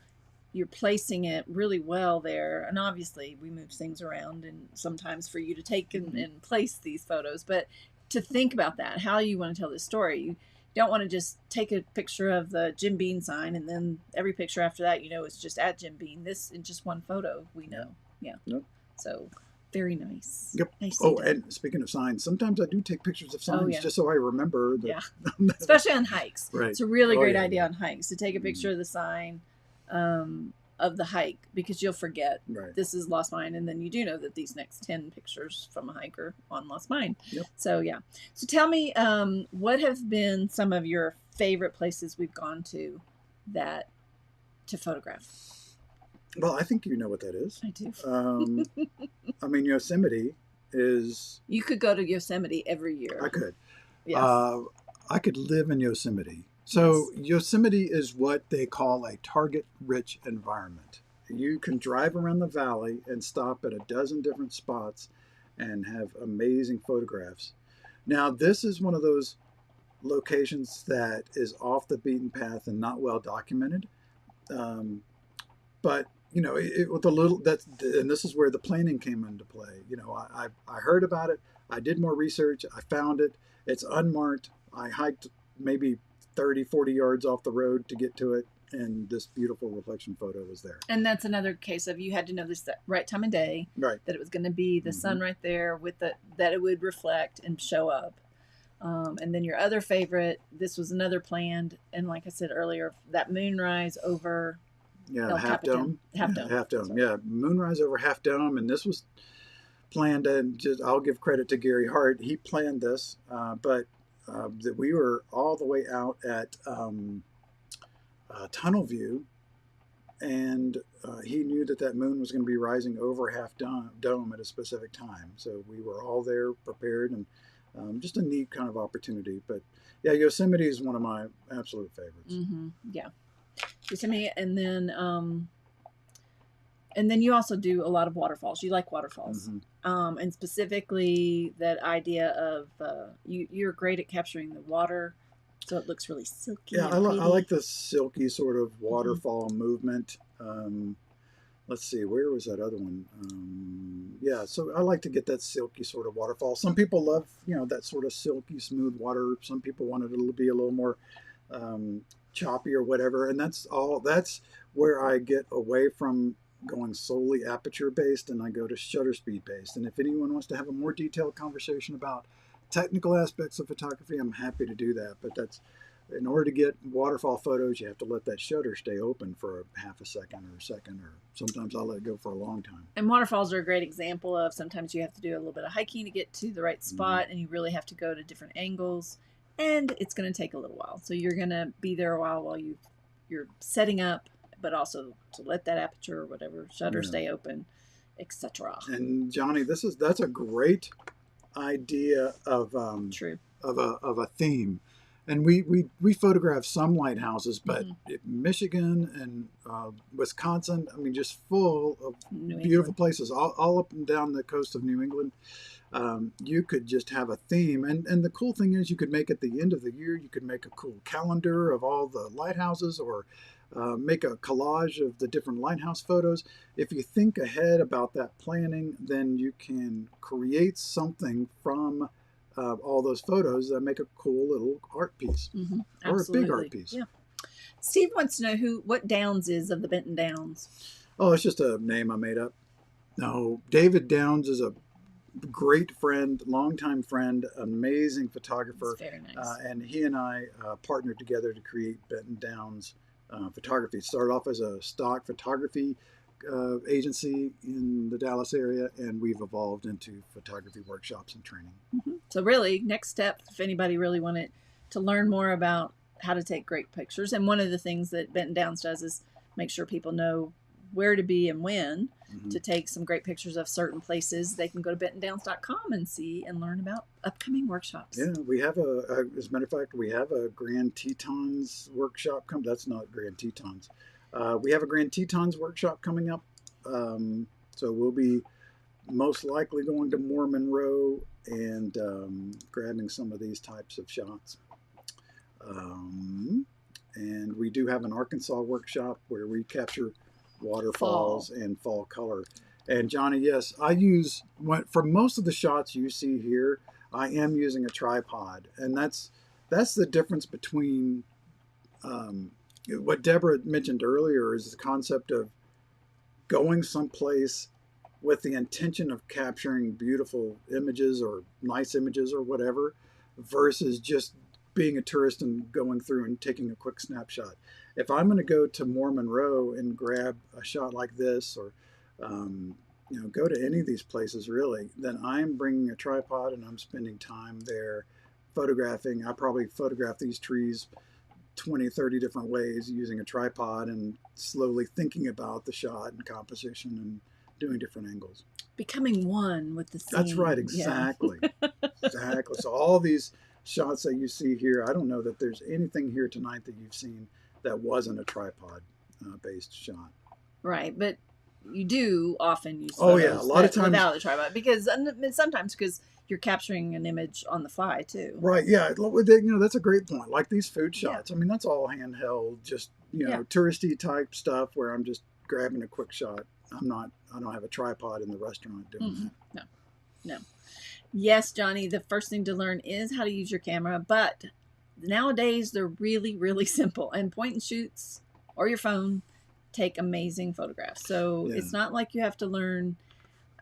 Speaker 2: you're placing it really well there. And obviously we move things around and sometimes for you to take and place these photos, but to think about that, how you want to tell this story. You don't want to just take a picture of the Jim Bean sign and then every picture after that, it's just at Jim Bean. This in just one photo, we know. Yeah.
Speaker 1: Yep.
Speaker 2: So very nice.
Speaker 1: Yep.
Speaker 2: Nicely done.
Speaker 1: And speaking of signs, sometimes I do take pictures of signs just so I remember.
Speaker 2: Especially on hikes.
Speaker 1: Right.
Speaker 2: It's a really great idea on hikes to take a picture of the sign of the hike because you'll forget this is Lost Mine, and then you do know that these next 10 pictures from a hiker on Lost Mine.
Speaker 1: Yep.
Speaker 2: So tell me what have been some of your favorite places we've gone to photograph?
Speaker 1: Well, I think you know what that is.
Speaker 2: I do.
Speaker 1: I mean, Yosemite is...
Speaker 2: You could go to Yosemite every year.
Speaker 1: I could.
Speaker 2: Yes.
Speaker 1: I could live in Yosemite. So Yosemite is what they call a target-rich environment. You can drive around the valley and stop at a dozen different spots and have amazing photographs. Now, this is one of those locations that is off the beaten path and not well documented. But with a little and this is where the planning came into play. I heard about it. I did more research. I found it. It's unmarked. I hiked maybe 30, 40 yards off the road to get to it, and this beautiful reflection photo was there.
Speaker 2: And that's another case of you had to know this right time of day,
Speaker 1: right?
Speaker 2: That it was going to be the sun right there with that it would reflect and show up. And then your other favorite, this was another planned, and like I said earlier, that moonrise over
Speaker 1: Half Dome.
Speaker 2: Half Dome.
Speaker 1: Yeah, moonrise over Half Dome, and this was planned, and just I'll give credit to Gary Hart. He planned this, but that we were all the way out at Tunnel View, and he knew that moon was going to be rising over Half Dome at a specific time. So we were all there prepared, and just a neat kind of opportunity. But yeah, Yosemite is one of my absolute favorites.
Speaker 2: Mm-hmm. Yeah, Yosemite, and then you also do a lot of waterfalls. You like waterfalls.
Speaker 1: Mm-hmm.
Speaker 2: And specifically that idea of you're great at capturing the water, so it looks really silky.
Speaker 1: Yeah, I like the silky sort of
Speaker 2: Mm-hmm.
Speaker 1: waterfall movement. Let's see, where was that other one? Yeah, so I like to get that silky sort of waterfall. Some people love, that sort of silky, smooth water. Some people want it to be a little more choppy or whatever. And that's where I get away from going solely aperture based, and I go to shutter speed based. And if anyone wants to have a more detailed conversation about technical aspects of photography, I'm happy to do that. But in order to get waterfall photos, you have to let that shutter stay open for half a second or a second, or sometimes I'll let it go for a long time.
Speaker 2: And waterfalls are a great example of sometimes you have to do a little bit of hiking to get to the right spot,
Speaker 1: Mm-hmm.
Speaker 2: and you really have to go to different angles, and it's going to take a little while. So you're going to be there a while you're setting up, but also to let that aperture or whatever shutter stay open, etc.
Speaker 1: And Johnny, that's a great idea of
Speaker 2: True.
Speaker 1: of a theme. And we photograph some lighthouses, but Michigan and Wisconsin, I mean, just full of beautiful places, all up and down the coast of New England. You could just have a theme. And the cool thing is you could make at the end of the year, you could make a cool calendar of all the lighthouses, or make a collage of the different lighthouse photos. If you think ahead about that planning, then you can create something from all those photos that make a cool little art piece, or a big art piece.
Speaker 2: Yeah. Steve wants to know what Downs is of the Benton Downs.
Speaker 1: Oh, it's just a name I made up. No, David Downs is a great friend, longtime friend, amazing photographer.
Speaker 2: That's very nice.
Speaker 1: And he and I partnered together to create Benton Downs Photography. It started off as a stock photography agency in the Dallas area, and we've evolved into photography workshops and training.
Speaker 2: So really, next step, if anybody really wanted to learn more about how to take great pictures, and one of the things that Benton Downs does is make sure people know where to be and when to take some great pictures of certain places. They can go to bentondowns.com and see and learn about upcoming workshops.
Speaker 1: Yeah, we have as a matter of fact, we have a Grand Tetons workshop coming. That's not Grand Tetons. We have a Grand Tetons workshop coming up. So we'll be most likely going to Moore Monroe and grabbing some of these types of shots. And we do have an Arkansas workshop where we capture waterfalls and fall color. And Johnny, yes, I use, for most of the shots you see here, I am using a tripod. And that's the difference between what Deborah mentioned earlier, is the concept of going someplace with the intention of capturing beautiful images or nice images or whatever, versus just being a tourist and going through and taking a quick snapshot. If I'm going to go to Moore Monroe and grab a shot like this, or go to any of these places really, then I'm bringing a tripod and I'm spending time there photographing. I probably photograph these trees 20, 30 different ways using a tripod, and slowly thinking about the shot and composition and doing different angles.
Speaker 2: Becoming one with the scene.
Speaker 1: That's right, exactly. Yeah. Exactly. So all these shots that you see here, I don't know that there's anything here tonight that you've seen that wasn't a tripod based shot.
Speaker 2: Right, but you do often use
Speaker 1: a lot of times
Speaker 2: without the tripod, because sometimes you're capturing an image on the fly too.
Speaker 1: Right, yeah, that's a great point. Like these food shots, I mean, that's all handheld, just touristy type stuff where I'm just grabbing a quick shot. I don't have a tripod in the restaurant doing that.
Speaker 2: No. Yes, Johnny, the first thing to learn is how to use your camera, but nowadays they're really, really simple, and point and shoots or your phone take amazing photographs. So it's not like you have to learn.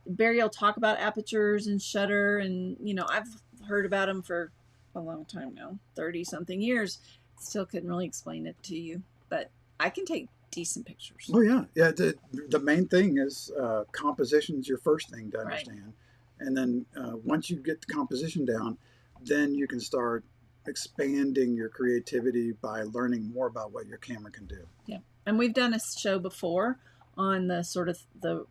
Speaker 2: Barry will talk about apertures and shutter, and I've heard about them for a long time now, 30 something years. Still couldn't really explain it to you, but I can take decent pictures.
Speaker 1: Oh yeah. The main thing is composition is your first thing to understand. And then once you get the composition down, then you can start expanding your creativity by learning more about what your camera can do.
Speaker 2: Yeah. And we've done a show before on the sort of the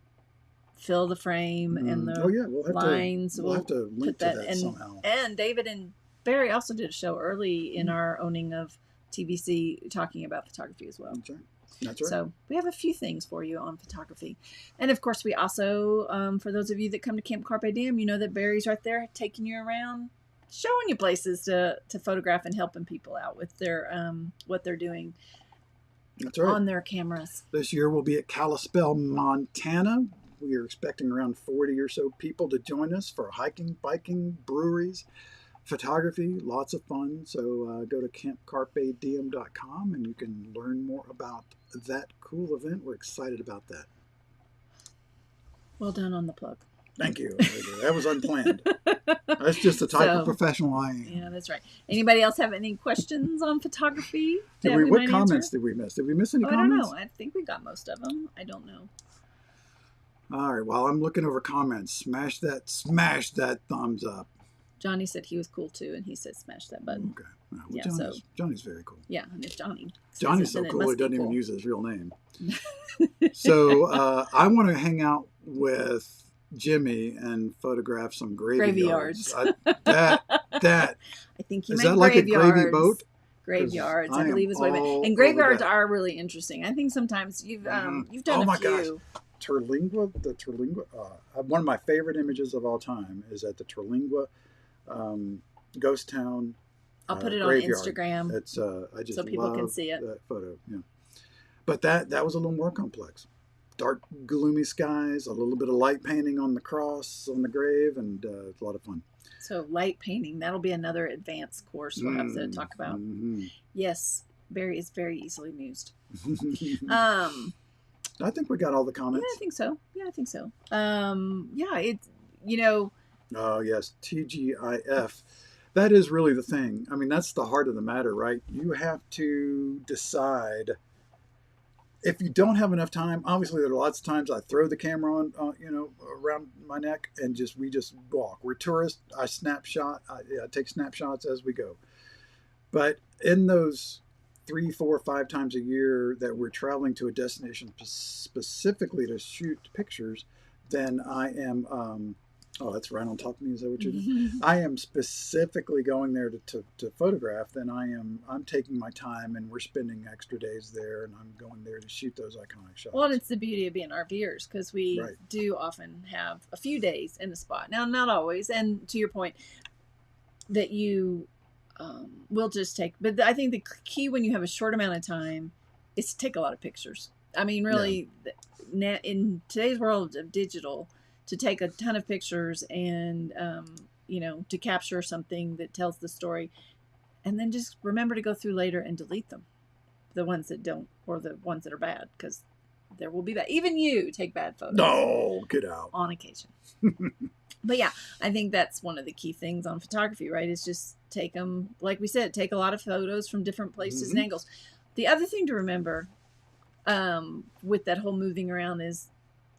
Speaker 2: fill the frame and the lines.
Speaker 1: We'll have to link to that
Speaker 2: and,
Speaker 1: somehow.
Speaker 2: And David and Barry also did a show early in our owning of TVC talking about photography as well.
Speaker 1: That's right. That's right.
Speaker 2: So we have a few things for you on photography. And of course, we also, for those of you that come to Camp Carpe Diem, you know that Barry's right there taking you around, showing you places to photograph and helping people out with their what they're doing.
Speaker 1: That's right.
Speaker 2: On their cameras.
Speaker 1: This year we'll be at Kalispell, Montana. We are expecting around 40 or so people to join us for hiking, biking, breweries, photography, lots of fun. So go to campcarpediem.com and you can learn more about that cool event. We're excited about that.
Speaker 2: Well done on the plug.
Speaker 1: Thank you. That was unplanned. That's just the type of professional I am.
Speaker 2: Yeah, that's right. Anybody else have any questions on photography?
Speaker 1: What comments did we miss? Did we miss any comments?
Speaker 2: I don't know. I think we got most of them. I don't know.
Speaker 1: All right. While I'm looking over comments, smash that thumbs up.
Speaker 2: Johnny said he was cool too, and he said smash that button.
Speaker 1: Okay. Well, Johnny's very cool.
Speaker 2: Yeah, and if Johnny's
Speaker 1: so cool, he doesn't even use his real name. So I want to hang out with Jimmy and photograph some graveyards. I think he meant
Speaker 2: like
Speaker 1: a gravy boat?
Speaker 2: Graveyards, I believe is what I meant. And graveyards are really interesting. I think sometimes you've done a few.
Speaker 1: Gosh. Terlingua, one of my favorite images of all time is at the Terlingua ghost town.
Speaker 2: I'll put it
Speaker 1: graveyard.
Speaker 2: On Instagram.
Speaker 1: It's I just
Speaker 2: so people can see it.
Speaker 1: That photo. Yeah, but that was a little more complex. Dark, gloomy skies, a little bit of light painting on the cross on the grave, and it's a lot of fun.
Speaker 2: So light painting, that'll be another advanced course we'll have to talk about. Mm-hmm. Yes, Barry is very easily amused.
Speaker 1: I think we got all the comments.
Speaker 2: Yeah, I think so. It's,
Speaker 1: Oh, yes, TGIF. That is really the thing. I mean, that's the heart of the matter, right? You have to decide. If you don't have enough time, obviously there are lots of times I throw the camera on, around my neck and we just walk. We're tourists. I take snapshots as we go. But in those 3, 4, 5 times a year that we're traveling to a destination specifically to shoot pictures, then I am, that's right on top of me. Is that what you're doing? I am specifically going there to photograph. Then I'm taking my time and we're spending extra days there and I'm going there to shoot those iconic shots.
Speaker 2: Well, and it's the beauty of being RVers because we do often have a few days in the spot. Now, not always. And to your point that you will just take, but I think the key when you have a short amount of time is to take a lot of pictures. I mean, really, in today's world of digital, to take a ton of pictures and, to capture something that tells the story and then just remember to go through later and delete them. The ones that don't, or the ones that are bad, because there will be bad. Even you take bad photos.
Speaker 1: No, get out.
Speaker 2: On occasion. But yeah, I think that's one of the key things on photography, right? Is just take them, like we said, take a lot of photos from different places and angles. The other thing to remember with that whole moving around is,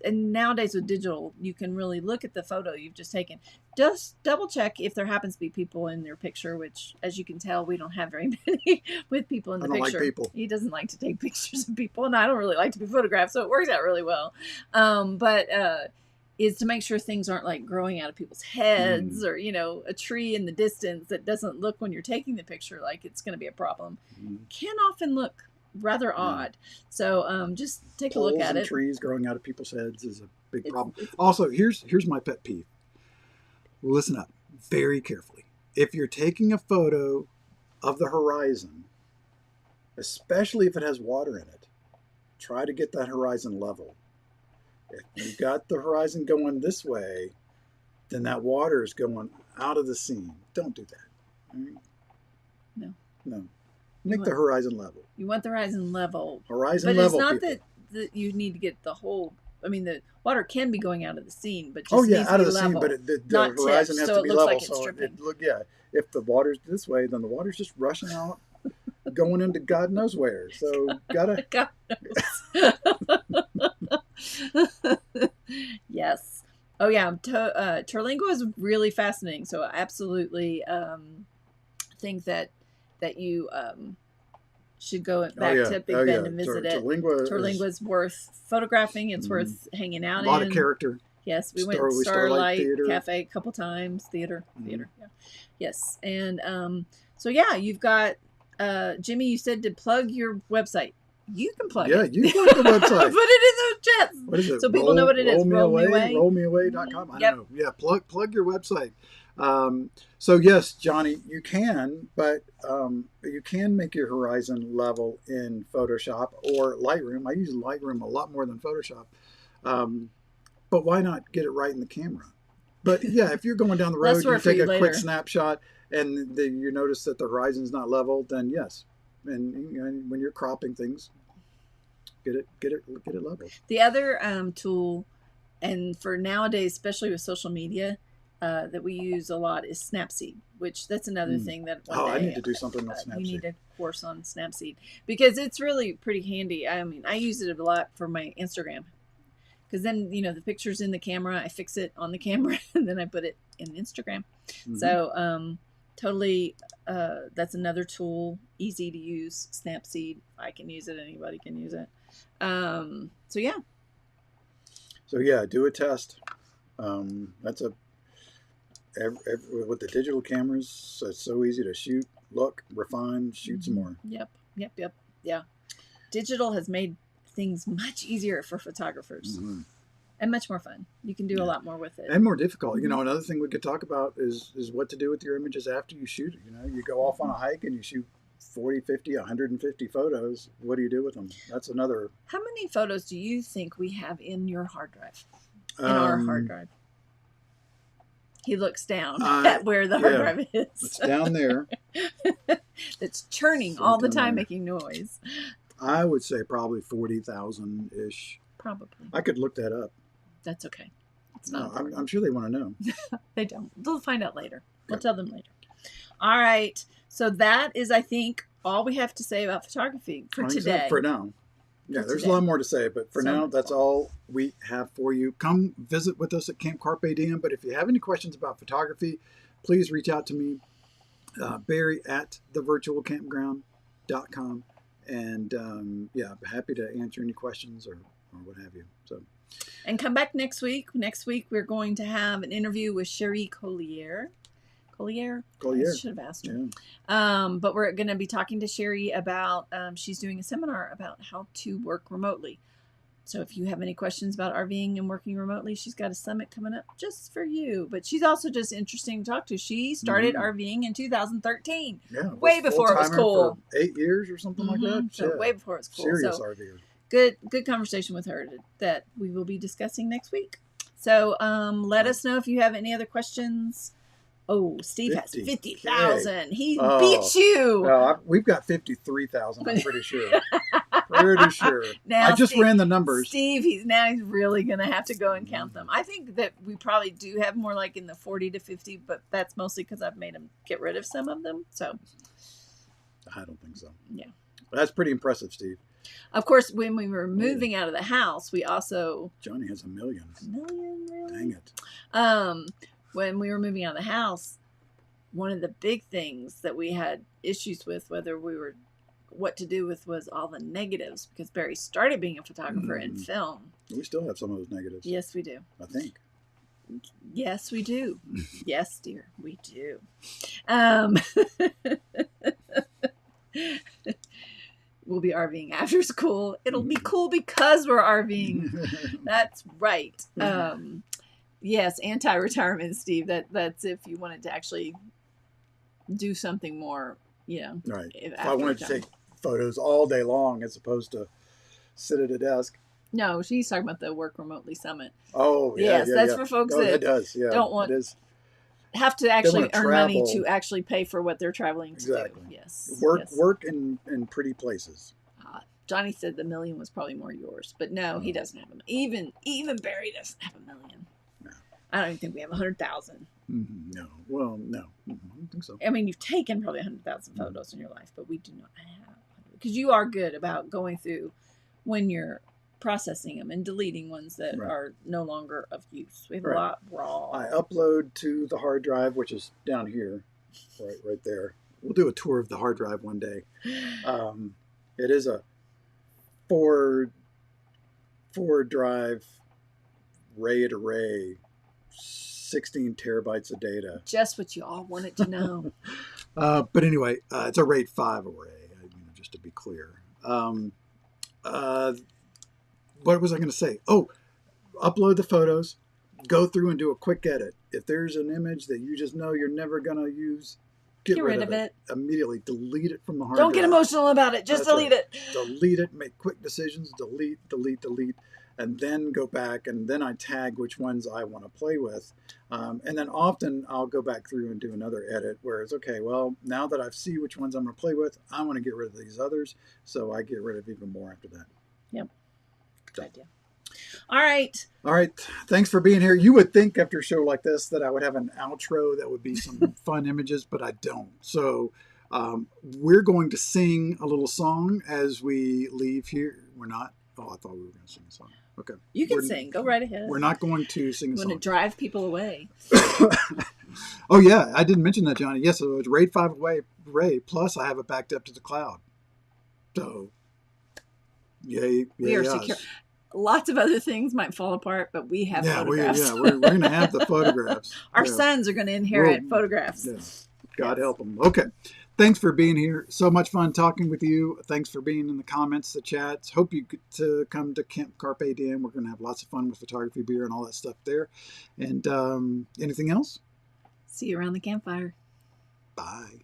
Speaker 2: and nowadays with digital, you can really look at the photo you've just taken. Just double check if there happens to be people in your picture, which, as you can tell, we don't have very many with people in the picture.
Speaker 1: Like people.
Speaker 2: He doesn't like to take pictures of people, and I don't really like to be photographed, so it works out really well. Is to make sure things aren't like growing out of people's heads or, a tree in the distance that doesn't look when you're taking the picture like it's going to be a problem. Can often look rather odd. So just take a look at it.
Speaker 1: Trees growing out of people's heads is a big problem. Also, here's my pet peeve. Listen up very carefully. If you're taking a photo of the horizon, especially if it has water in it, try to get that horizon level. If you've got the horizon going this way, then that water is going out of the scene. Don't do that. Right? No. Make the horizon level.
Speaker 2: You want the horizon level.
Speaker 1: But it's
Speaker 2: not that you need to get the whole. I mean, the water can be going out of the scene, but just needs
Speaker 1: out
Speaker 2: to
Speaker 1: of the
Speaker 2: level,
Speaker 1: scene. But the horizon has to be level.
Speaker 2: Like
Speaker 1: so if the water's this way, then the water's just rushing out, going into God knows where. So gotta.
Speaker 2: God knows. Yes. Oh yeah, Terlingua is really fascinating. So I absolutely think that you should go back to Big Bend and visit it. Terlingua is worth photographing. It's worth hanging out in.
Speaker 1: A lot of character.
Speaker 2: Yes, we went to Starlight Cafe a couple times. Theater. Yeah. Yes, and so yeah, you've got Jimmy. You said to plug your website. You can plug it.
Speaker 1: Yeah, you plug the website.
Speaker 2: Put it in the chat.
Speaker 1: What is it?
Speaker 2: So people know what it is.
Speaker 1: Rollmeaway.com. I don't know. Yeah, plug your website. So yes, Johnny, you can, but you can make your horizon level in Photoshop or Lightroom. I use Lightroom a lot more than Photoshop. But why not get it right in the camera? But yeah, if you're going down the road, you take a quick snapshot and you notice that the horizon's not level, then yes. And when you're cropping things, get it level.
Speaker 2: The other tool, and for nowadays, especially with social media, that we use a lot is Snapseed, which that's another thing that one day,
Speaker 1: I need to do something with Snapseed.
Speaker 2: You need a course on Snapseed because it's really pretty handy. I mean, I use it a lot for my Instagram because then, the picture's in the camera, I fix it on the camera, and then I put it in Instagram. So totally, that's another tool, easy to use, Snapseed. I can use it, anybody can use it. So yeah, do a test. That's with the digital cameras, it's so easy to shoot, look, refine, shoot some more. Yep. Yeah. Digital has made things much easier for photographers and much more fun. You can do a lot more with it.
Speaker 1: And more difficult. Another thing we could talk about is what to do with your images after you shoot it. You go off on a hike and you shoot 40, 50, 150 photos. What do you do with them? That's another.
Speaker 2: How many photos do you think we have in your hard drive? In our hard drive. He looks down at where the hard drive is.
Speaker 1: It's down there.
Speaker 2: It's churning all the time, making noise.
Speaker 1: I would say probably 40,000-ish.
Speaker 2: Probably.
Speaker 1: I could look that up.
Speaker 2: That's okay. It's not.
Speaker 1: I'm sure they want to know.
Speaker 2: They don't. They'll find out later. We'll tell them later. All right. So that is, I think, all we have to say about photography for today.
Speaker 1: For now. Yeah, there's a lot more to say, but for now, that's all we have for you. Come visit with us at Camp Carpe Diem. But if you have any questions about photography, please reach out to me, Barry at thevirtualcampground.com. And I'm happy to answer any questions or what have you. So,
Speaker 2: and come back next week. Next week, we're going to have an interview with Cherie Collier. I should have asked her. Yeah. But we're going to be talking to Cherie about, she's doing a seminar about how to work remotely. So if you have any questions about RVing and working remotely, she's got a summit coming up just for you. But she's also just interesting to talk to. She started RVing in 2013.
Speaker 1: Yeah.
Speaker 2: Way before it was cool.
Speaker 1: For 8 years or something like that.
Speaker 2: So way before it was cool.
Speaker 1: Serious RVer.
Speaker 2: Good conversation with her that we will be discussing next week. So let us know if you have any other questions. Oh, Steve has 50,000. He beat you.
Speaker 1: We've got 53,000. I'm pretty sure. Pretty sure. Now, I just ran the numbers.
Speaker 2: Steve, he's really going to have to go and count them. I think that we probably do have more like in the 40 to 50, but that's mostly because I've made him get rid of some of them. So
Speaker 1: I don't think so.
Speaker 2: Yeah.
Speaker 1: That's pretty impressive, Steve.
Speaker 2: Of course, when we were moving out of the house, we also...
Speaker 1: Johnny has 1 million.
Speaker 2: 1 million, really?
Speaker 1: Dang it.
Speaker 2: When we were moving out of the house, one of the big things that we had issues with, what to do with, was all the negatives, because Barry started being a photographer and film.
Speaker 1: We still have some of those negatives.
Speaker 2: Yes, we do.
Speaker 1: I think.
Speaker 2: Yes, we do. Yes, dear, we do. We'll be RVing after school. It'll be cool because we're RVing. That's right. Yes, anti-retirement, Steve. That's if you wanted to actually do something more,
Speaker 1: Right. If I wanted to take photos all day long as opposed to sit at a desk.
Speaker 2: No, she's talking about the Work Remotely Summit.
Speaker 1: Oh, yeah.
Speaker 2: Yes, that's for folks that have to actually earn money to actually pay for what they're traveling to do. Yes.
Speaker 1: Work in pretty places.
Speaker 2: Johnny said the 1 million was probably more yours, but no, he doesn't have even Barry doesn't have 1 million. No. I don't even think we have 100,000.
Speaker 1: No. Well, no. I don't think so.
Speaker 2: I mean, you've taken probably 100,000 photos in your life, but we do not have, because you are good about going through when you're processing them and deleting ones that
Speaker 1: Right.
Speaker 2: are no longer of use. We have a
Speaker 1: Right.
Speaker 2: lot raw.
Speaker 1: I upload to the hard drive, which is down here, right there. We'll do a tour of the hard drive one day. It is a four drive RAID array, 16 terabytes of data.
Speaker 2: Just what you all wanted to know.
Speaker 1: But anyway, it's a RAID 5 array, just to be clear. What was I going to say? Oh, upload the photos, go through and do a quick edit. If there's an image that you just know you're never going to use, get rid of it. Immediately delete it from the hard drive.
Speaker 2: Don't get emotional about it. Just delete it.
Speaker 1: Delete it. Make quick decisions. Delete. And then go back, and then I tag which ones I want to play with. And then often I'll go back through and do another edit where it's, okay, well, now that I see which ones I'm going to play with, I want to get rid of these others. So I get rid of even more after that.
Speaker 2: Yep. Good idea. All right.
Speaker 1: Thanks for being here. You would think after a show like this that I would have an outro that would be some fun images, but I don't. So we're going to sing a little song as we leave here. We're not. Oh, I thought we were going to sing a song. Okay.
Speaker 2: You can sing. Go right ahead.
Speaker 1: We're not going to sing a song.
Speaker 2: You want to drive people away.
Speaker 1: Oh, yeah. I didn't mention that, Johnny. Yes, so it's RAID 5 array, plus I have it backed up to the cloud. So, yay.
Speaker 2: We are secure. Lots of other things might fall apart, but we have photographs.
Speaker 1: We're going to have the photographs.
Speaker 2: Our sons are going to inherit photographs.
Speaker 1: Yes. God help them. Okay. Thanks for being here. So much fun talking with you. Thanks for being in the comments, the chats. Hope you get to come to Camp Carpe Diem. We're going to have lots of fun with photography, beer, and all that stuff there. And anything else?
Speaker 2: See you around the campfire.
Speaker 1: Bye.